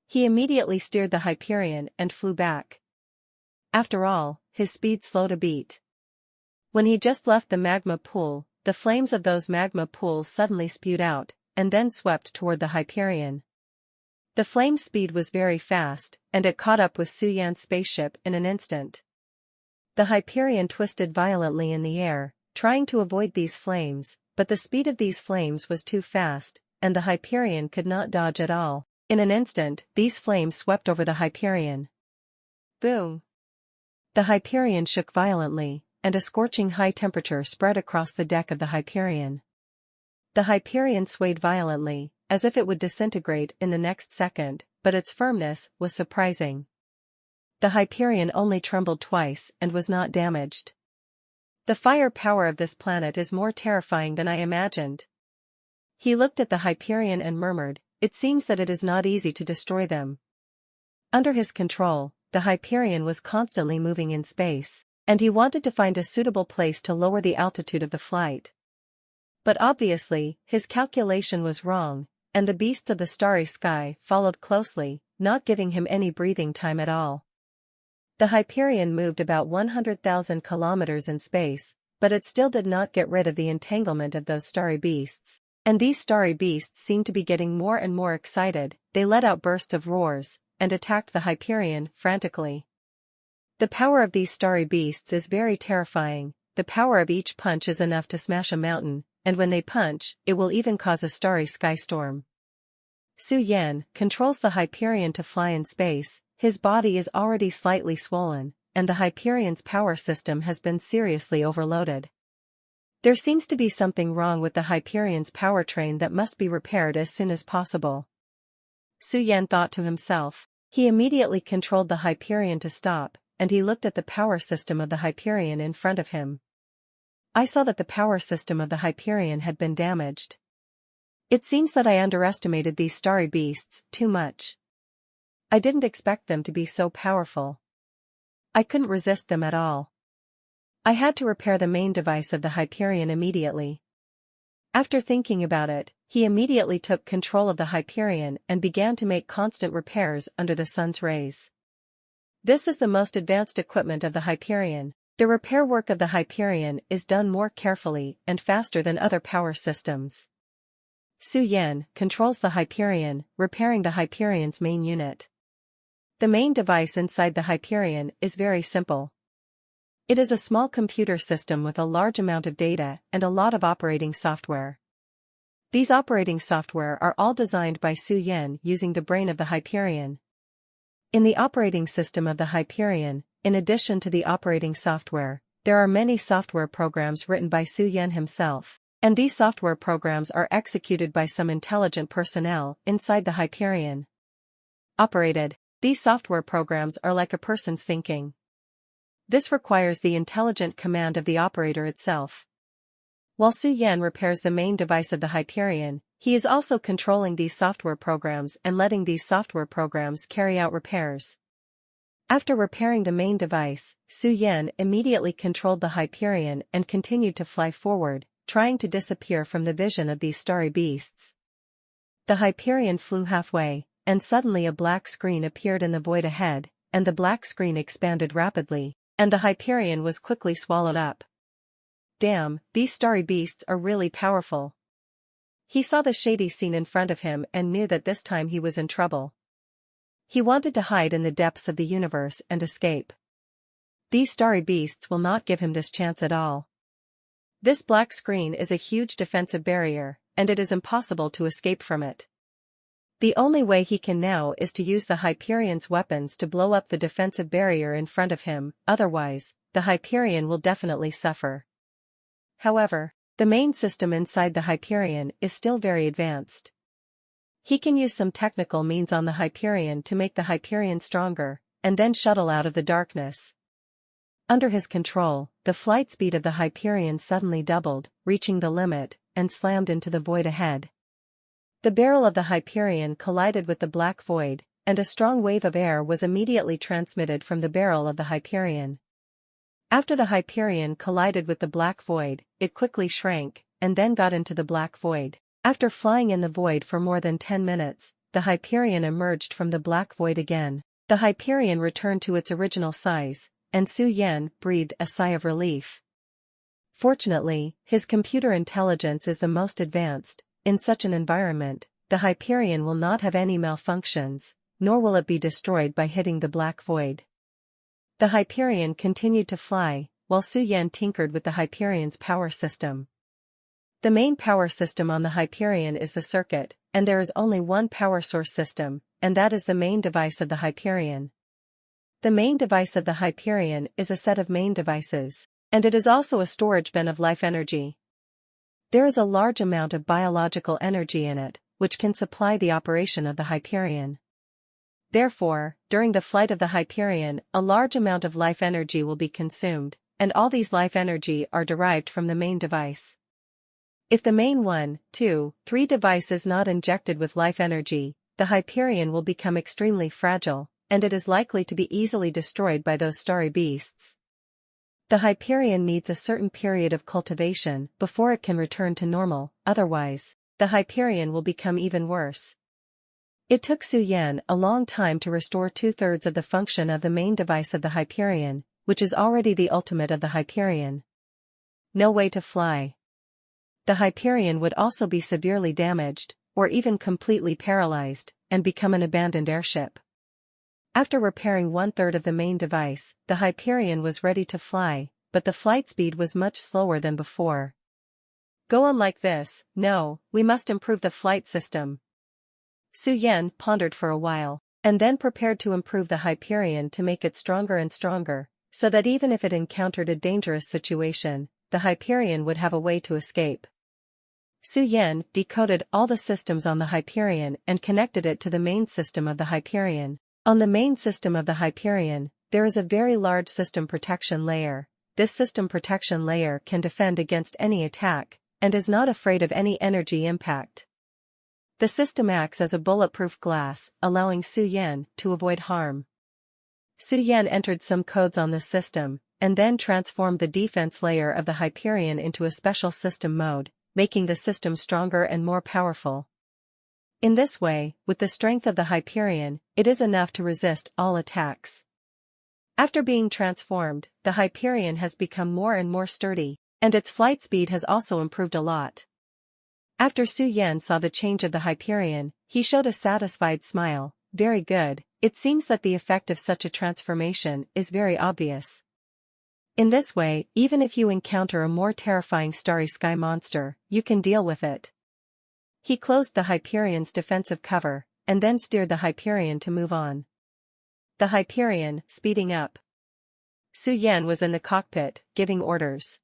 He immediately steered the Hyperion and flew back. After all, his speed slowed a beat. When he just left the magma pool, the flames of those magma pools suddenly spewed out, and then swept toward the Hyperion. The flame's speed was very fast, and it caught up with Suyan's spaceship in an instant. The Hyperion twisted violently in the air, trying to avoid these flames, but the speed of these flames was too fast, and the Hyperion could not dodge at all. In an instant, these flames swept over the Hyperion. Boom! The Hyperion shook violently, and a scorching high temperature spread across the deck of the Hyperion. The Hyperion swayed violently, as if it would disintegrate in the next second, but its firmness was surprising. The Hyperion only trembled twice and was not damaged. The fire power of this planet is more terrifying than I imagined. He looked at the Hyperion and murmured, "It seems that it is not easy to destroy them." Under his control, the Hyperion was constantly moving in space, and he wanted to find a suitable place to lower the altitude of the flight. But obviously, his calculation was wrong, and the beasts of the starry sky followed closely, not giving him any breathing time at all. The Hyperion moved about 100,000 kilometers in space, but it still did not get rid of the entanglement of those starry beasts, and these starry beasts seemed to be getting more and more excited. They let out bursts of roars, and attacked the Hyperion frantically. The power of these starry beasts is very terrifying. The power of each punch is enough to smash a mountain, and when they punch, it will even cause a starry sky storm. Suyan controls the Hyperion to fly in space. His body is already slightly swollen, and the Hyperion's power system has been seriously overloaded. There seems to be something wrong with the Hyperion's powertrain that must be repaired as soon as possible. Suyan thought to himself. He immediately controlled the Hyperion to stop, and he looked at the power system of the Hyperion in front of him. I saw that the power system of the Hyperion had been damaged. It seems that I underestimated these starry beasts too much. I didn't expect them to be so powerful. I couldn't resist them at all. I had to repair the main device of the Hyperion immediately. After thinking about it, he immediately took control of the Hyperion and began to make constant repairs under the sun's rays. This is the most advanced equipment of the Hyperion. The repair work of the Hyperion is done more carefully and faster than other power systems. Suyan controls the Hyperion, repairing the Hyperion's main unit. The main device inside the Hyperion is very simple. It is a small computer system with a large amount of data and a lot of operating software. These operating software are all designed by Suyan using the brain of the Hyperion. In the operating system of the Hyperion, in addition to the operating software, there are many software programs written by Suyan himself, and these software programs are executed by some intelligent personnel inside the Hyperion. Operated, these software programs are like a person's thinking. This requires the intelligent command of the operator itself. While Suyan repairs the main device of the Hyperion, he is also controlling these software programs and letting these software programs carry out repairs. After repairing the main device, Suyan immediately controlled the Hyperion and continued to fly forward, trying to disappear from the vision of these starry beasts. The Hyperion flew halfway, and suddenly a black screen appeared in the void ahead, and the black screen expanded rapidly, and the Hyperion was quickly swallowed up. Damn, these starry beasts are really powerful. He saw the shady scene in front of him and knew that this time he was in trouble. He wanted to hide in the depths of the universe and escape. These starry beasts will not give him this chance at all. This black screen is a huge defensive barrier, and it is impossible to escape from it. The only way he can now is to use the Hyperion's weapons to blow up the defensive barrier in front of him, otherwise, the Hyperion will definitely suffer. However, the main system inside the Hyperion is still very advanced. He can use some technical means on the Hyperion to make the Hyperion stronger, and then shuttle out of the darkness. Under his control, the flight speed of the Hyperion suddenly doubled, reaching the limit, and slammed into the void ahead. The barrel of the Hyperion collided with the black void, and a strong wave of air was immediately transmitted from the barrel of the Hyperion. After the Hyperion collided with the black void, it quickly shrank, and then got into the black void. After flying in the void for more than 10 minutes, the Hyperion emerged from the black void again. The Hyperion returned to its original size, and Su Yan breathed a sigh of relief. Fortunately, his computer intelligence is the most advanced. In such an environment, the Hyperion will not have any malfunctions, nor will it be destroyed by hitting the black void. The Hyperion continued to fly, while Su Yan tinkered with the Hyperion's power system. The main power system on the Hyperion is the circuit, and there is only one power source system, and that is the main device of the Hyperion. The main device of the Hyperion is a set of main devices, and it is also a storage bin of life energy. There is a large amount of biological energy in it, which can supply the operation of the Hyperion. Therefore, during the flight of the Hyperion, a large amount of life energy will be consumed, and all these life energy are derived from the main device. If the main 1, 2, 3 device is not injected with life energy, the Hyperion will become extremely fragile, and it is likely to be easily destroyed by those starry beasts. The Hyperion needs a certain period of cultivation before it can return to normal, otherwise, the Hyperion will become even worse. It took Su Yan a long time to restore 2/3 of the function of the main device of the Hyperion, which is already the ultimate of the Hyperion. No way to fly. The Hyperion would also be severely damaged, or even completely paralyzed, and become an abandoned airship. After repairing 1/3 of the main device, the Hyperion was ready to fly, but the flight speed was much slower than before. Go on like this, no, we must improve the flight system. Su Yan pondered for a while, and then prepared to improve the Hyperion to make it stronger and stronger, so that even if it encountered a dangerous situation, the Hyperion would have a way to escape. Su Yan decoded all the systems on the Hyperion and connected it to the main system of the Hyperion. On the main system of the Hyperion, there is a very large system protection layer. This system protection layer can defend against any attack, and is not afraid of any energy impact. The system acts as a bulletproof glass, allowing Su Yan to avoid harm. Su Yan entered some codes on this system, and then transformed the defense layer of the Hyperion into a special system mode, making the system stronger and more powerful. In this way, with the strength of the Hyperion, it is enough to resist all attacks. After being transformed, the Hyperion has become more and more sturdy, and its flight speed has also improved a lot. After Su Yan saw the change of the Hyperion, he showed a satisfied smile. Very good, it seems that the effect of such a transformation is very obvious. In this way, even if you encounter a more terrifying starry sky monster, you can deal with it. He closed the Hyperion's defensive cover, and then steered the Hyperion to move on. The Hyperion, speeding up. Su Yan was in the cockpit, giving orders.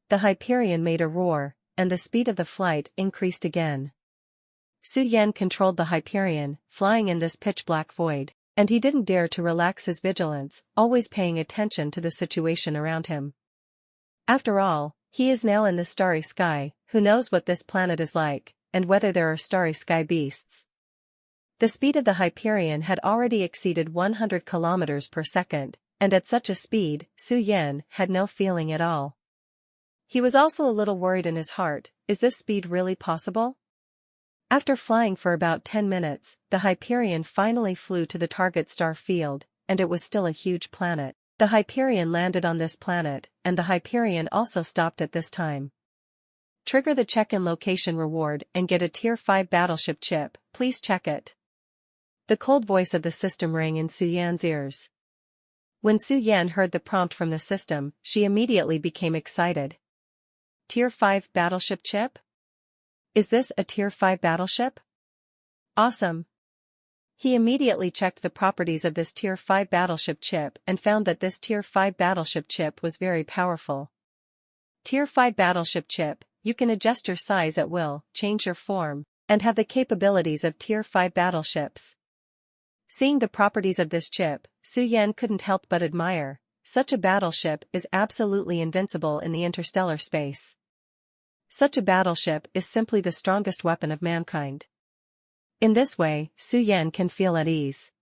The Hyperion made a roar, and the speed of the flight increased again. Su Yan controlled the Hyperion, flying in this pitch-black void, and he didn't dare to relax his vigilance, always paying attention to the situation around him. After all, he is now in the starry sky, who knows what this planet is like, and whether there are starry sky beasts. The speed of the Hyperion had already exceeded 100 kilometers per second, and at such a speed, Su Yan had no feeling at all. He was also a little worried in his heart, is this speed really possible? After flying for about 10 minutes, the Hyperion finally flew to the target star field, and it was still a huge planet. The Hyperion landed on this planet, and the Hyperion also stopped at this time. Trigger the check-in location reward and get a Tier 5 battleship chip, please check it. The cold voice of the system rang in Su-Yan's ears. When Su-Yan heard the prompt from the system, she immediately became excited. Tier 5 battleship chip? Is this a Tier 5 battleship? Awesome. He immediately checked the properties of this Tier 5 battleship chip and found that this Tier 5 battleship chip was very powerful. Tier 5 battleship chip, you can adjust your size at will, change your form, and have the capabilities of Tier 5 battleships. Seeing the properties of this chip, Su-Yan couldn't help but admire. Such a battleship is absolutely invincible in the interstellar space. Such a battleship is simply the strongest weapon of mankind. In this way, Su-Yan can feel at ease.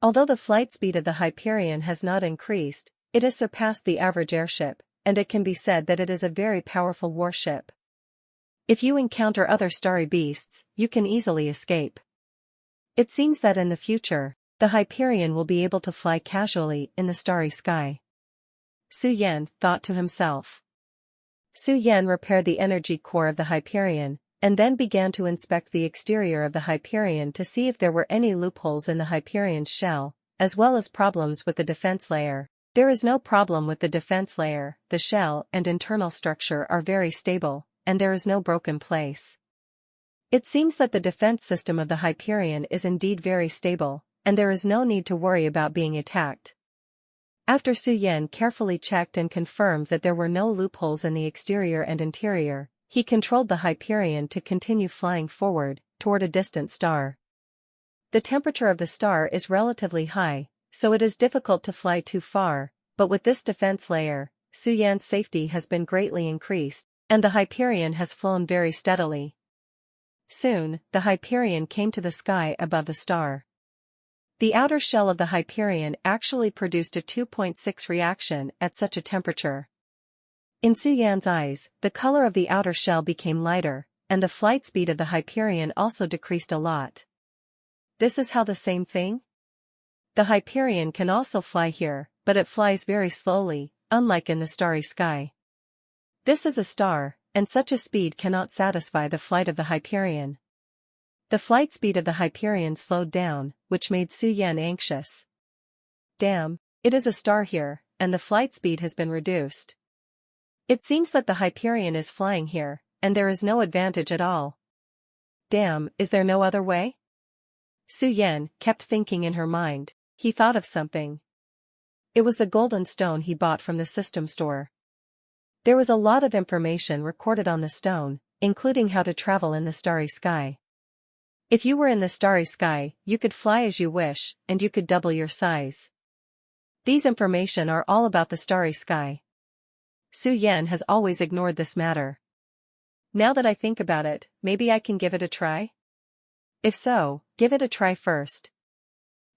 Although the flight speed of the Hyperion has not increased, it has surpassed the average airship, and it can be said that it is a very powerful warship. If you encounter other starry beasts, you can easily escape. It seems that in the future, the Hyperion will be able to fly casually in the starry sky. Su-Yan thought to himself. Su-Yan repaired the energy core of the Hyperion, and then began to inspect the exterior of the Hyperion to see if there were any loopholes in the Hyperion's shell, as well as problems with the defense layer. There is no problem with the defense layer, the shell and internal structure are very stable, and there is no broken place. It seems that the defense system of the Hyperion is indeed very stable, and there is no need to worry about being attacked. After Su-Yan carefully checked and confirmed that there were no loopholes in the exterior and interior, he controlled the Hyperion to continue flying forward, toward a distant star. The temperature of the star is relatively high, so it is difficult to fly too far, but with this defense layer, Su-Yan's safety has been greatly increased, and the Hyperion has flown very steadily. Soon, the Hyperion came to the sky above the star. The outer shell of the Hyperion actually produced a 2.6 reaction at such a temperature. In Su-Yan's eyes, the color of the outer shell became lighter, and the flight speed of the Hyperion also decreased a lot. This is how the same thing? The Hyperion can also fly here, but it flies very slowly, unlike in the starry sky. This is a star, and such a speed cannot satisfy the flight of the Hyperion. The flight speed of the Hyperion slowed down, which made Su-Yan anxious. Damn, it is a star here, and the flight speed has been reduced. It seems that the Hyperion is flying here, and there is no advantage at all. Damn, is there no other way? Su-Yan kept thinking in her mind. He thought of something. It was the golden stone he bought from the system store. There was a lot of information recorded on the stone, including how to travel in the starry sky. If you were in the starry sky, you could fly as you wish, and you could double your size. These information are all about the starry sky. Su-Yan has always ignored this matter. Now that I think about it, maybe I can give it a try? If so, give it a try first.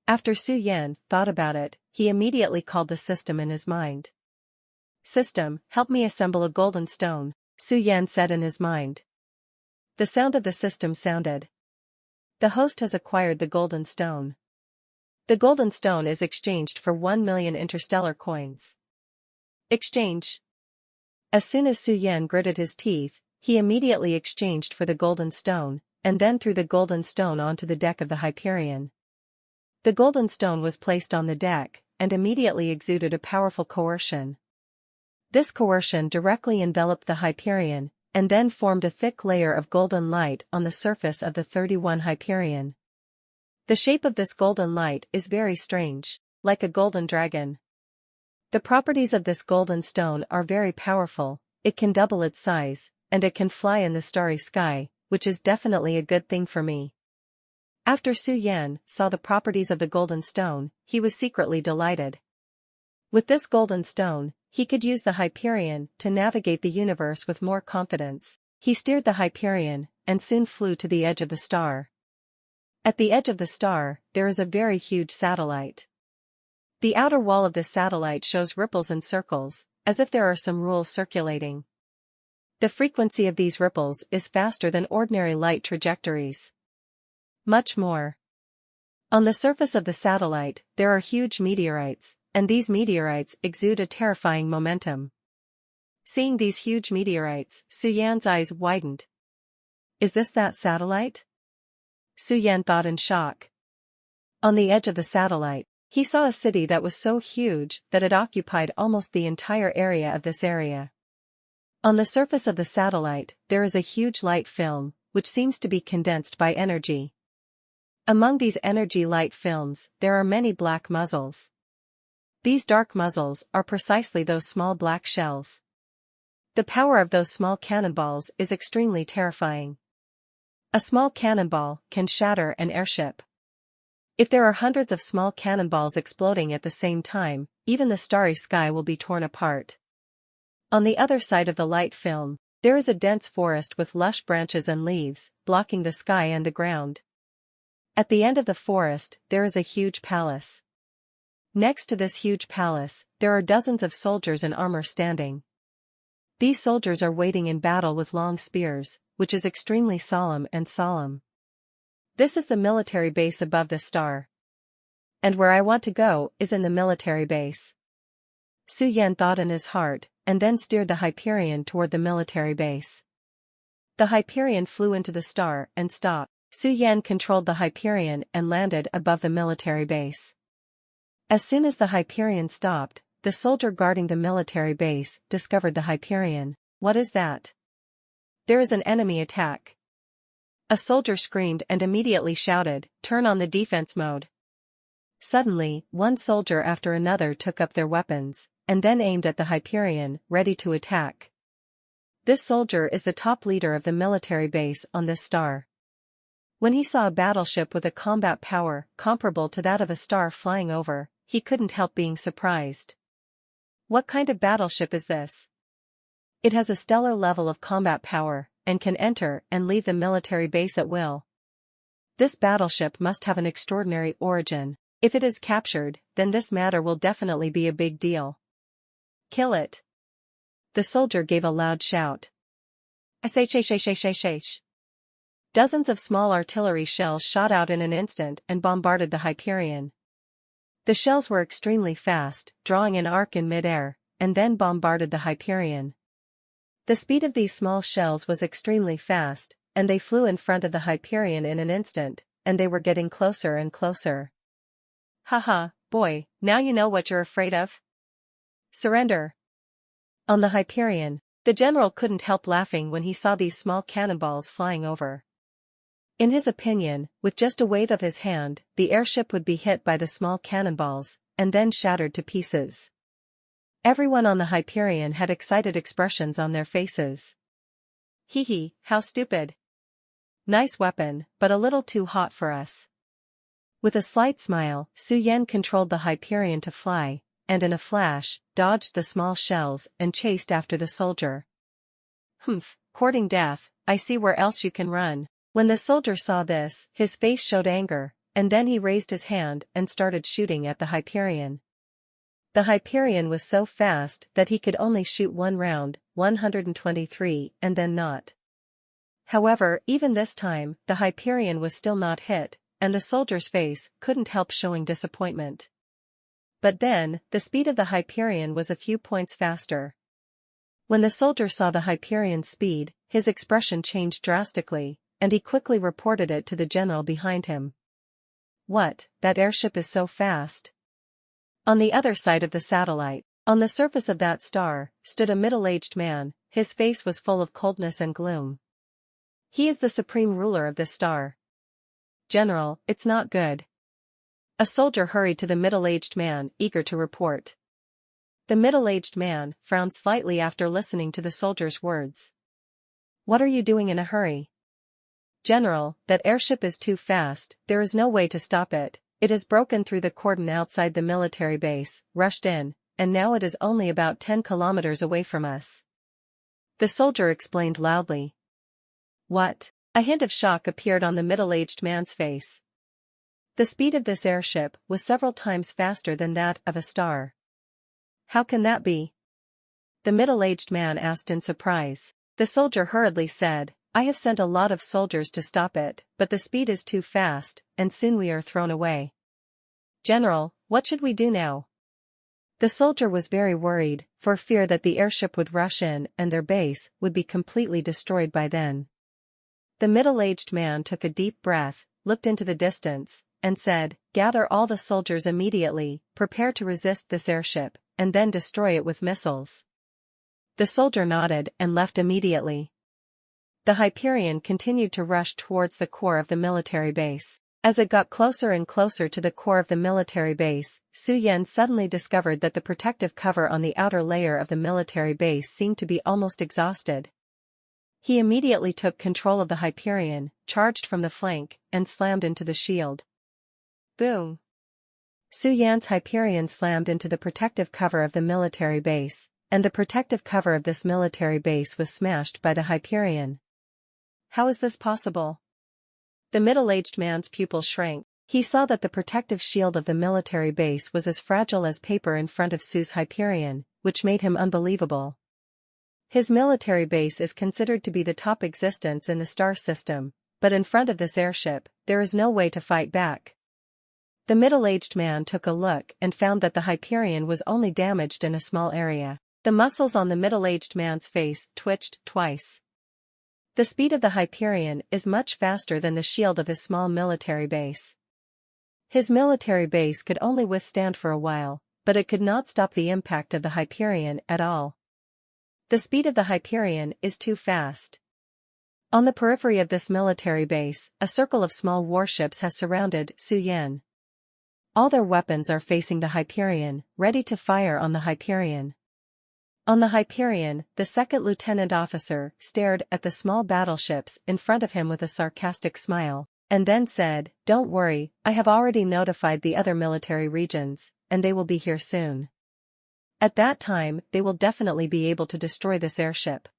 After Su-Yan thought about it, he immediately called the system in his mind. System, help me assemble a golden stone, Su-Yan said in his mind. The sound of the system sounded. The host has acquired the golden stone. The golden stone is exchanged for 1 million interstellar coins. Exchange. As soon as Su-Yan gritted his teeth, he immediately exchanged for the golden stone, and then threw the golden stone onto the deck of the Hyperion. The golden stone was placed on the deck, and immediately exuded a powerful coercion. This coercion directly enveloped the Hyperion, and then formed a thick layer of golden light on the surface of the 31 Hyperion. The shape of this golden light is very strange, like a golden dragon. The properties of this golden stone are very powerful, it can double its size, and it can fly in the starry sky, which is definitely a good thing for me. After Su-Yan saw the properties of the golden stone, he was secretly delighted. With this golden stone, he could use the Hyperion to navigate the universe with more confidence. He steered the Hyperion, and soon flew to the edge of the star. At the edge of the star, there is a very huge satellite. The outer wall of this satellite shows ripples and circles, as if there are some rules circulating. The frequency of these ripples is faster than ordinary light trajectories. Much more. On the surface of the satellite, there are huge meteorites, and these meteorites exude a terrifying momentum. Seeing these huge meteorites, Su-Yan's eyes widened. Is this that satellite? Su-Yan thought in shock. On the edge of the satellite, he saw a city that was so huge that it occupied almost the entire area of this area. On the surface of the satellite, there is a huge light film, which seems to be condensed by energy. Among these energy light films, there are many black muzzles. These dark muzzles are precisely those small black shells. The power of those small cannonballs is extremely terrifying. A small cannonball can shatter an airship. If there are hundreds of small cannonballs exploding at the same time, even the starry sky will be torn apart. On the other side of the light film, there is a dense forest with lush branches and leaves, blocking the sky and the ground. At the end of the forest, there is a huge palace. Next to this huge palace, there are dozens of soldiers in armor standing. These soldiers are waiting in battle with long spears, which is extremely solemn and solemn. This is the military base above the star. And where I want to go is in the military base. Su-Yan thought in his heart, and then steered the Hyperion toward the military base. The Hyperion flew into the star and stopped. Su-Yan controlled the Hyperion and landed above the military base. As soon as the Hyperion stopped, the soldier guarding the military base discovered the Hyperion. What is that? There is an enemy attack. A soldier screamed and immediately shouted, "Turn on the defense mode." Suddenly, one soldier after another took up their weapons, and then aimed at the Hyperion, ready to attack. This soldier is the top leader of the military base on this star. When he saw a battleship with a combat power comparable to that of a star flying over, he couldn't help being surprised. What kind of battleship is this? It has a stellar level of combat power, and can enter and leave the military base at will. This battleship must have an extraordinary origin. If it is captured, then this matter will definitely be a big deal. Kill it. The soldier gave a loud shout. Sh. Dozens of small artillery shells shot out in an instant and bombarded the Hyperion. The shells were extremely fast, drawing an arc in mid-air, and then bombarded the Hyperion. The speed of these small shells was extremely fast, and they flew in front of the Hyperion in an instant, and they were getting closer and closer. Haha, boy, now you know what you're afraid of? Surrender. On the Hyperion, the general couldn't help laughing when he saw these small cannonballs flying over. In his opinion, with just a wave of his hand, the airship would be hit by the small cannonballs, and then shattered to pieces. Everyone on the Hyperion had excited expressions on their faces. Hee hee, how stupid. Nice weapon, but a little too hot for us. With a slight smile, Su-Yan controlled the Hyperion to fly, and in a flash, dodged the small shells and chased after the soldier. Humph, courting death, I see where else you can run. When the soldier saw this, his face showed anger, and then he raised his hand and started shooting at the Hyperion. The Hyperion was so fast that he could only shoot one round, 123, and then not. However, even this time, the Hyperion was still not hit, and the soldier's face couldn't help showing disappointment. But then, the speed of the Hyperion was a few points faster. When the soldier saw the Hyperion's speed, his expression changed drastically, and he quickly reported it to the general behind him. What, that airship is so fast? On the other side of the satellite, on the surface of that star, stood a middle-aged man. His face was full of coldness and gloom. He is the supreme ruler of this star. General, it's not good. A soldier hurried to the middle-aged man, eager to report. The middle-aged man frowned slightly after listening to the soldier's words. What are you doing in a hurry? General, that airship is too fast, there is no way to stop it. It has broken through the cordon outside the military base, rushed in, and now it is only about 10 kilometers away from us. The soldier explained loudly. What? A hint of shock appeared on the middle-aged man's face. The speed of this airship was several times faster than that of a star. How can that be? The middle-aged man asked in surprise. The soldier hurriedly said, I have sent a lot of soldiers to stop it, but the speed is too fast, and soon we are thrown away. General, what should we do now? The soldier was very worried, for fear that the airship would rush in and their base would be completely destroyed by then. The middle-aged man took a deep breath, looked into the distance, and said, gather all the soldiers immediately, prepare to resist this airship, and then destroy it with missiles. The soldier nodded and left immediately. The Hyperion continued to rush towards the core of the military base. As it got closer and closer to the core of the military base, Su Yan suddenly discovered that the protective cover on the outer layer of the military base seemed to be almost exhausted. He immediately took control of the Hyperion, charged from the flank, and slammed into the shield. Boom! Su Yan's Hyperion slammed into the protective cover of the military base, and the protective cover of this military base was smashed by the Hyperion. How is this possible? The middle-aged man's pupils shrank. He saw that the protective shield of the military base was as fragile as paper in front of Su's Hyperion, which made him unbelievable. His military base is considered to be the top existence in the star system, but in front of this airship, there is no way to fight back. The middle-aged man took a look and found that the Hyperion was only damaged in a small area. The muscles on the middle-aged man's face twitched twice. The speed of the Hyperion is much faster than the shield of his small military base. His military base could only withstand for a while, but it could not stop the impact of the Hyperion at all. The speed of the Hyperion is too fast. On the periphery of this military base, a circle of small warships has surrounded Su Yan. All their weapons are facing the Hyperion, ready to fire on the Hyperion. On the Hyperion, the second lieutenant officer stared at the small battleships in front of him with a sarcastic smile, and then said, "Don't worry, I have already notified the other military regions, and they will be here soon. At that time, they will definitely be able to destroy this airship."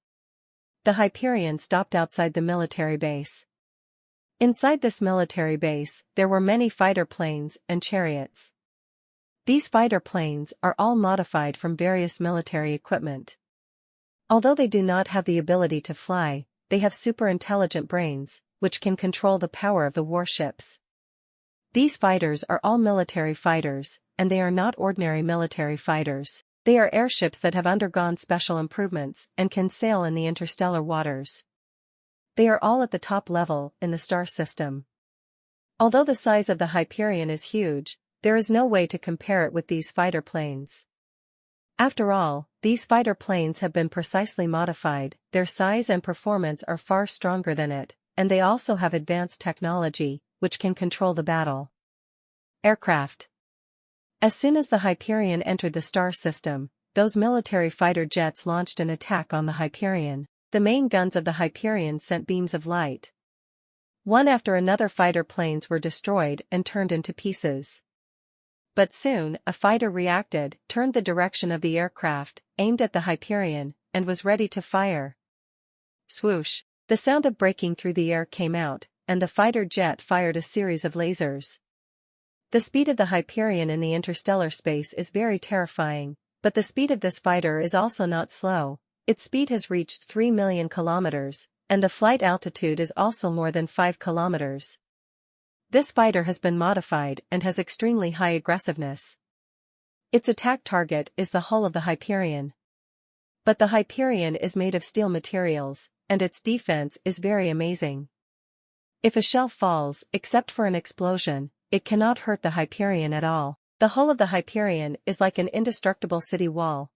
The Hyperion stopped outside the military base. Inside this military base, there were many fighter planes and chariots. These fighter planes are all modified from various military equipment. Although they do not have the ability to fly, they have super intelligent brains, which can control the power of the warships. These fighters are all military fighters, and they are not ordinary military fighters. They are airships that have undergone special improvements and can sail in the interstellar waters. They are all at the top level in the star system. Although the size of the Hyperion is huge, there is no way to compare it with these fighter planes. After all, these fighter planes have been precisely modified, their size and performance are far stronger than it, and they also have advanced technology, which can control the battle. Aircraft. As soon as the Hyperion entered the star system, those military fighter jets launched an attack on the Hyperion. The main guns of the Hyperion sent beams of light. One after another fighter planes were destroyed and turned into pieces. But soon, a fighter reacted, turned the direction of the aircraft, aimed at the Hyperion, and was ready to fire. Swoosh! The sound of breaking through the air came out, and the fighter jet fired a series of lasers. The speed of the Hyperion in the interstellar space is very terrifying, but the speed of this fighter is also not slow. Its speed has reached 3 million kilometers, and the flight altitude is also more than 5 kilometers. This fighter has been modified and has extremely high aggressiveness. Its attack target is the hull of the Hyperion. But the Hyperion is made of steel materials, and its defense is very amazing. If a shell falls, except for an explosion, it cannot hurt the Hyperion at all. The hull of the Hyperion is like an indestructible city wall.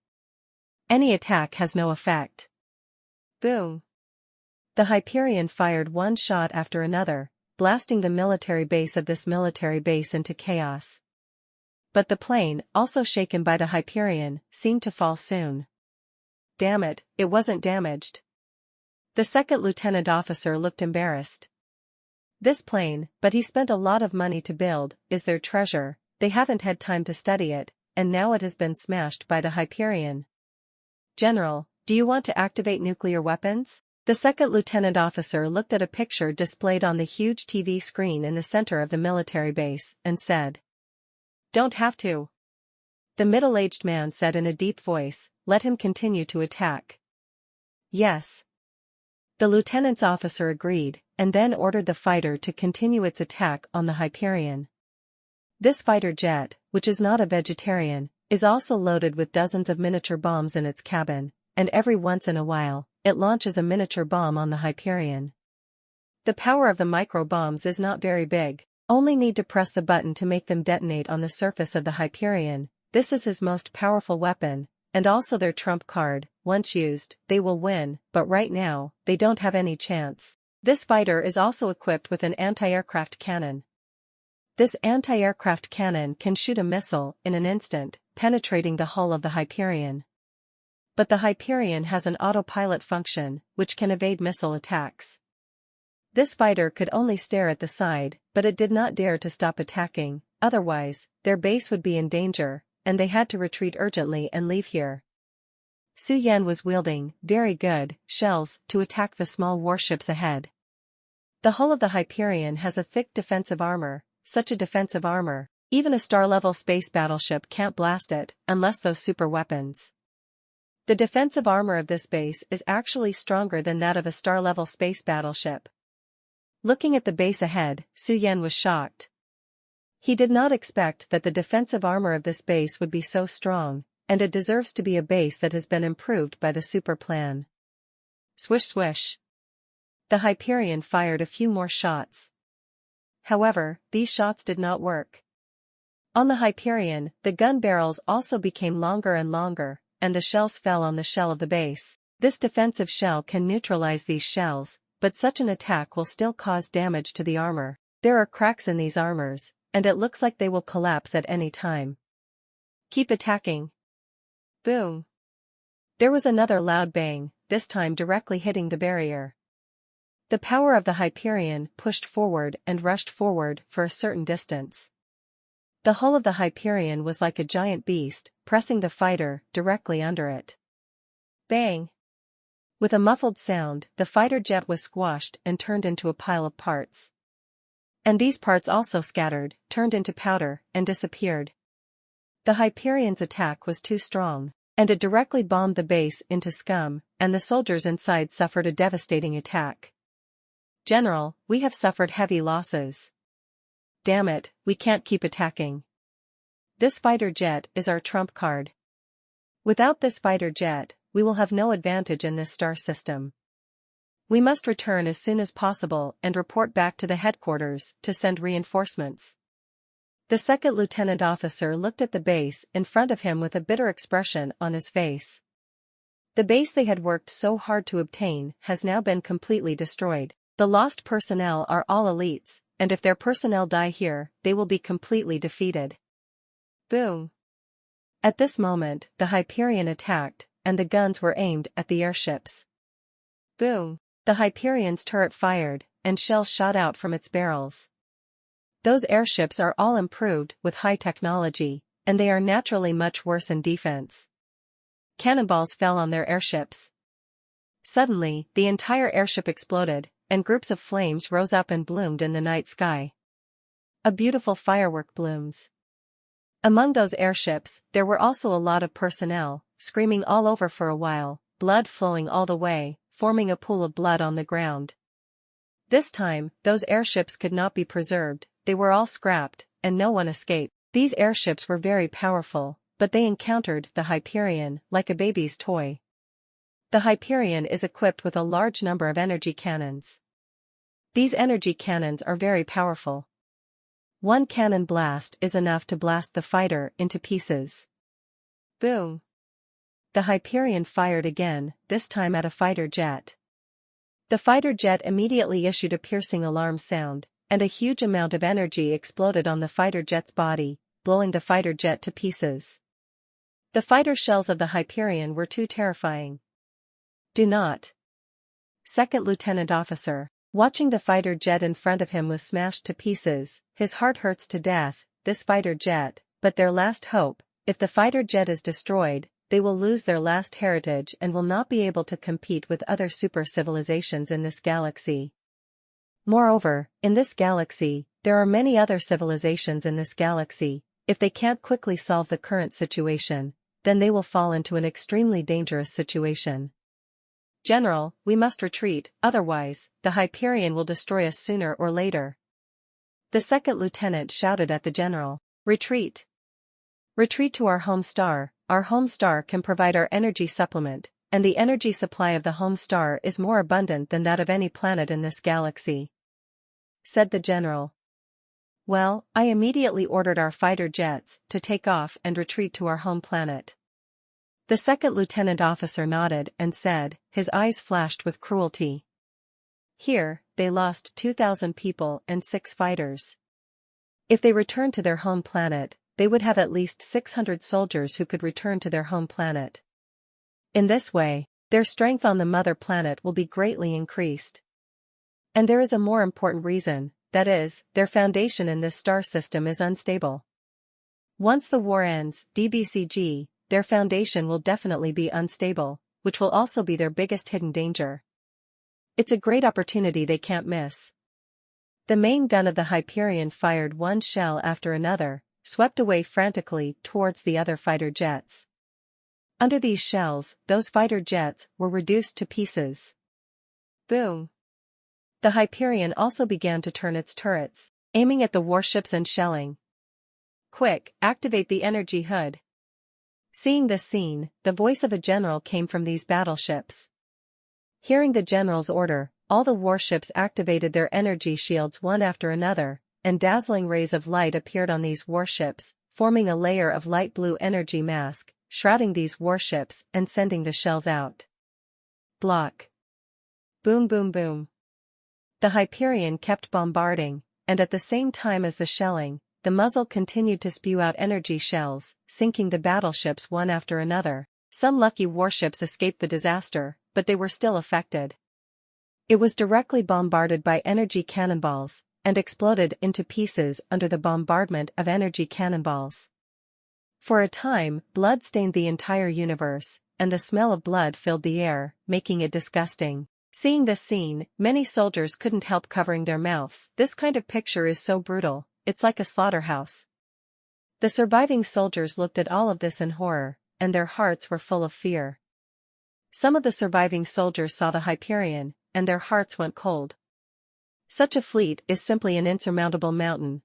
Any attack has no effect. Boom! The Hyperion fired one shot after another, blasting the military base of this military base into chaos. But the plane, also shaken by the Hyperion, seemed to fall soon. Damn it, it wasn't damaged. The second lieutenant officer looked embarrassed. This plane, but he spent a lot of money to build, is their treasure, they haven't had time to study it, and now it has been smashed by the Hyperion. General, do you want to activate nuclear weapons? The second lieutenant officer looked at a picture displayed on the huge TV screen in the center of the military base, and said, "Don't have to." The middle-aged man said in a deep voice, "Let him continue to attack." Yes. The lieutenant's officer agreed, and then ordered the fighter to continue its attack on the Hyperion. This fighter jet, which is not a vegetarian, is also loaded with dozens of miniature bombs in its cabin, and every once in a while, it launches a miniature bomb on the Hyperion. The power of the micro bombs is not very big, only need to press the button to make them detonate on the surface of the Hyperion. This is his most powerful weapon, and also their trump card. Once used, they will win, but right now, they don't have any chance. This fighter is also equipped with an anti-aircraft cannon. This anti-aircraft cannon can shoot a missile in an instant, penetrating the hull of the Hyperion. But the Hyperion has an autopilot function, which can evade missile attacks. This fighter could only stare at the side, but it did not dare to stop attacking, otherwise, their base would be in danger, and they had to retreat urgently and leave here. Su Yan was wielding, very good, shells to attack the small warships ahead. The hull of the Hyperion has a thick defensive armor, such a defensive armor, even a star-level space battleship can't blast it, unless those super weapons. The defensive armor of this base is actually stronger than that of a star-level space battleship. Looking at the base ahead, Su Yan was shocked. He did not expect that the defensive armor of this base would be so strong, and it deserves to be a base that has been improved by the super plan. Swish swish. The Hyperion fired a few more shots. However, these shots did not work. On the Hyperion, the gun barrels also became longer and longer, and the shells fell on the shell of the base. This defensive shell can neutralize these shells, but such an attack will still cause damage to the armor. There are cracks in these armors, and it looks like they will collapse at any time. Keep attacking. Boom. There was another loud bang, this time directly hitting the barrier. The power of the Hyperion pushed forward and rushed forward for a certain distance. The hull of the Hyperion was like a giant beast, pressing the fighter directly under it. Bang! With a muffled sound, the fighter jet was squashed and turned into a pile of parts. And these parts also scattered, turned into powder, and disappeared. The Hyperion's attack was too strong, and it directly bombed the base into scum, and the soldiers inside suffered a devastating attack. General, we have suffered heavy losses. Damn it, we can't keep attacking. This fighter jet is our trump card. Without this fighter jet, we will have no advantage in this star system. We must return as soon as possible and report back to the headquarters to send reinforcements. The second lieutenant officer looked at the base in front of him with a bitter expression on his face. The base they had worked so hard to obtain has now been completely destroyed. The lost personnel are all elites, and if their personnel die here, they will be completely defeated. Boom. At this moment, the Hyperion attacked, and the guns were aimed at the airships. Boom. The Hyperion's turret fired, and shells shot out from its barrels. Those airships are all improved with high technology, and they are naturally much worse in defense. Cannonballs fell on their airships. Suddenly, the entire airship exploded, and groups of flames rose up and bloomed in the night sky. A beautiful firework blooms. Among those airships, there were also a lot of personnel, screaming all over for a while, blood flowing all the way, forming a pool of blood on the ground. This time, those airships could not be preserved, they were all scrapped, and no one escaped. These airships were very powerful, but they encountered the Hyperion like a baby's toy. The Hyperion is equipped with a large number of energy cannons. These energy cannons are very powerful. One cannon blast is enough to blast the fighter into pieces. Boom! The Hyperion fired again, this time at a fighter jet. The fighter jet immediately issued a piercing alarm sound, and a huge amount of energy exploded on the fighter jet's body, blowing the fighter jet to pieces. The fighter shells of the Hyperion were too terrifying. Do not. Second lieutenant officer, watching the fighter jet in front of him was smashed to pieces, his heart hurts to death, this fighter jet, but their last hope. If the fighter jet is destroyed, they will lose their last heritage and will not be able to compete with other super civilizations in this galaxy. Moreover, in this galaxy, there are many other civilizations in this galaxy. If they can't quickly solve the current situation, then they will fall into an extremely dangerous situation. "General, we must retreat, otherwise, the Hyperion will destroy us sooner or later." The second lieutenant shouted at the general, "Retreat! Retreat to our home star. Our home star can provide our energy supplement, and the energy supply of the home star is more abundant than that of any planet in this galaxy," said the general. "Well, I immediately ordered our fighter jets to take off and retreat to our home planet." The second lieutenant officer nodded and said, his eyes flashed with cruelty, "Here, they lost 2,000 people and 6 fighters. If they returned to their home planet, they would have at least 600 soldiers who could return to their home planet. In this way, their strength on the mother planet will be greatly increased. And there is a more important reason, that is, their foundation in this star system is unstable. Once the war ends, DBCG, their foundation will definitely be unstable, which will also be their biggest hidden danger. It's a great opportunity they can't miss." The main gun of the Hyperion fired one shell after another, swept away frantically towards the other fighter jets. Under these shells, those fighter jets were reduced to pieces. Boom! The Hyperion also began to turn its turrets, aiming at the warships and shelling. "Quick, activate the energy hood." Seeing this scene, the voice of a general came from these battleships. Hearing the general's order, all the warships activated their energy shields one after another, and dazzling rays of light appeared on these warships, forming a layer of light blue energy mask, shrouding these warships and sending the shells out. Block. Boom boom boom. The Hyperion kept bombarding, and at the same time as the shelling, the muzzle continued to spew out energy shells, sinking the battleships one after another. Some lucky warships escaped the disaster, but they were still affected. It was directly bombarded by energy cannonballs, and exploded into pieces under the bombardment of energy cannonballs. For a time, blood stained the entire universe, and the smell of blood filled the air, making it disgusting. Seeing this scene, many soldiers couldn't help covering their mouths. This kind of picture is so brutal, it's like a slaughterhouse. The surviving soldiers looked at all of this in horror, and their hearts were full of fear. Some of the surviving soldiers saw the Hyperion, and their hearts went cold. Such a fleet is simply an insurmountable mountain.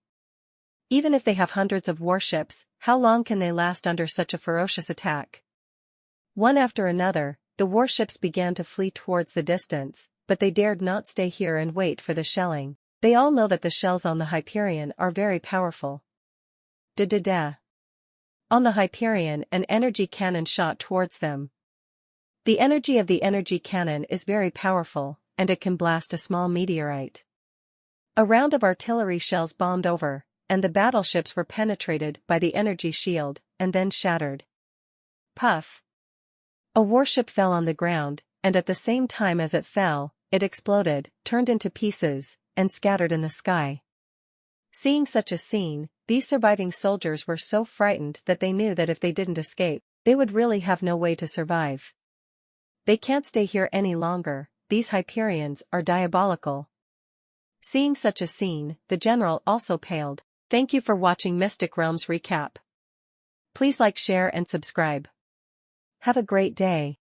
Even if they have hundreds of warships, how long can they last under such a ferocious attack? One after another, the warships began to flee towards the distance, but they dared not stay here and wait for the shelling. They all know that the shells on the Hyperion are very powerful. Da-da-da. On the Hyperion, an energy cannon shot towards them. The energy of the energy cannon is very powerful, and it can blast a small meteorite. A round of artillery shells bombed over, and the battleships were penetrated by the energy shield, and then shattered. Puff! A warship fell on the ground, and at the same time as it fell, it exploded, turned into pieces, and scattered in the sky. Seeing such a scene, these surviving soldiers were so frightened that they knew that if they didn't escape, they would really have no way to survive. They can't stay here any longer, these Hyperions are diabolical. Seeing such a scene, the general also paled. Thank you for watching Mystic Realms Recap. Please like, share and subscribe. Have a great day.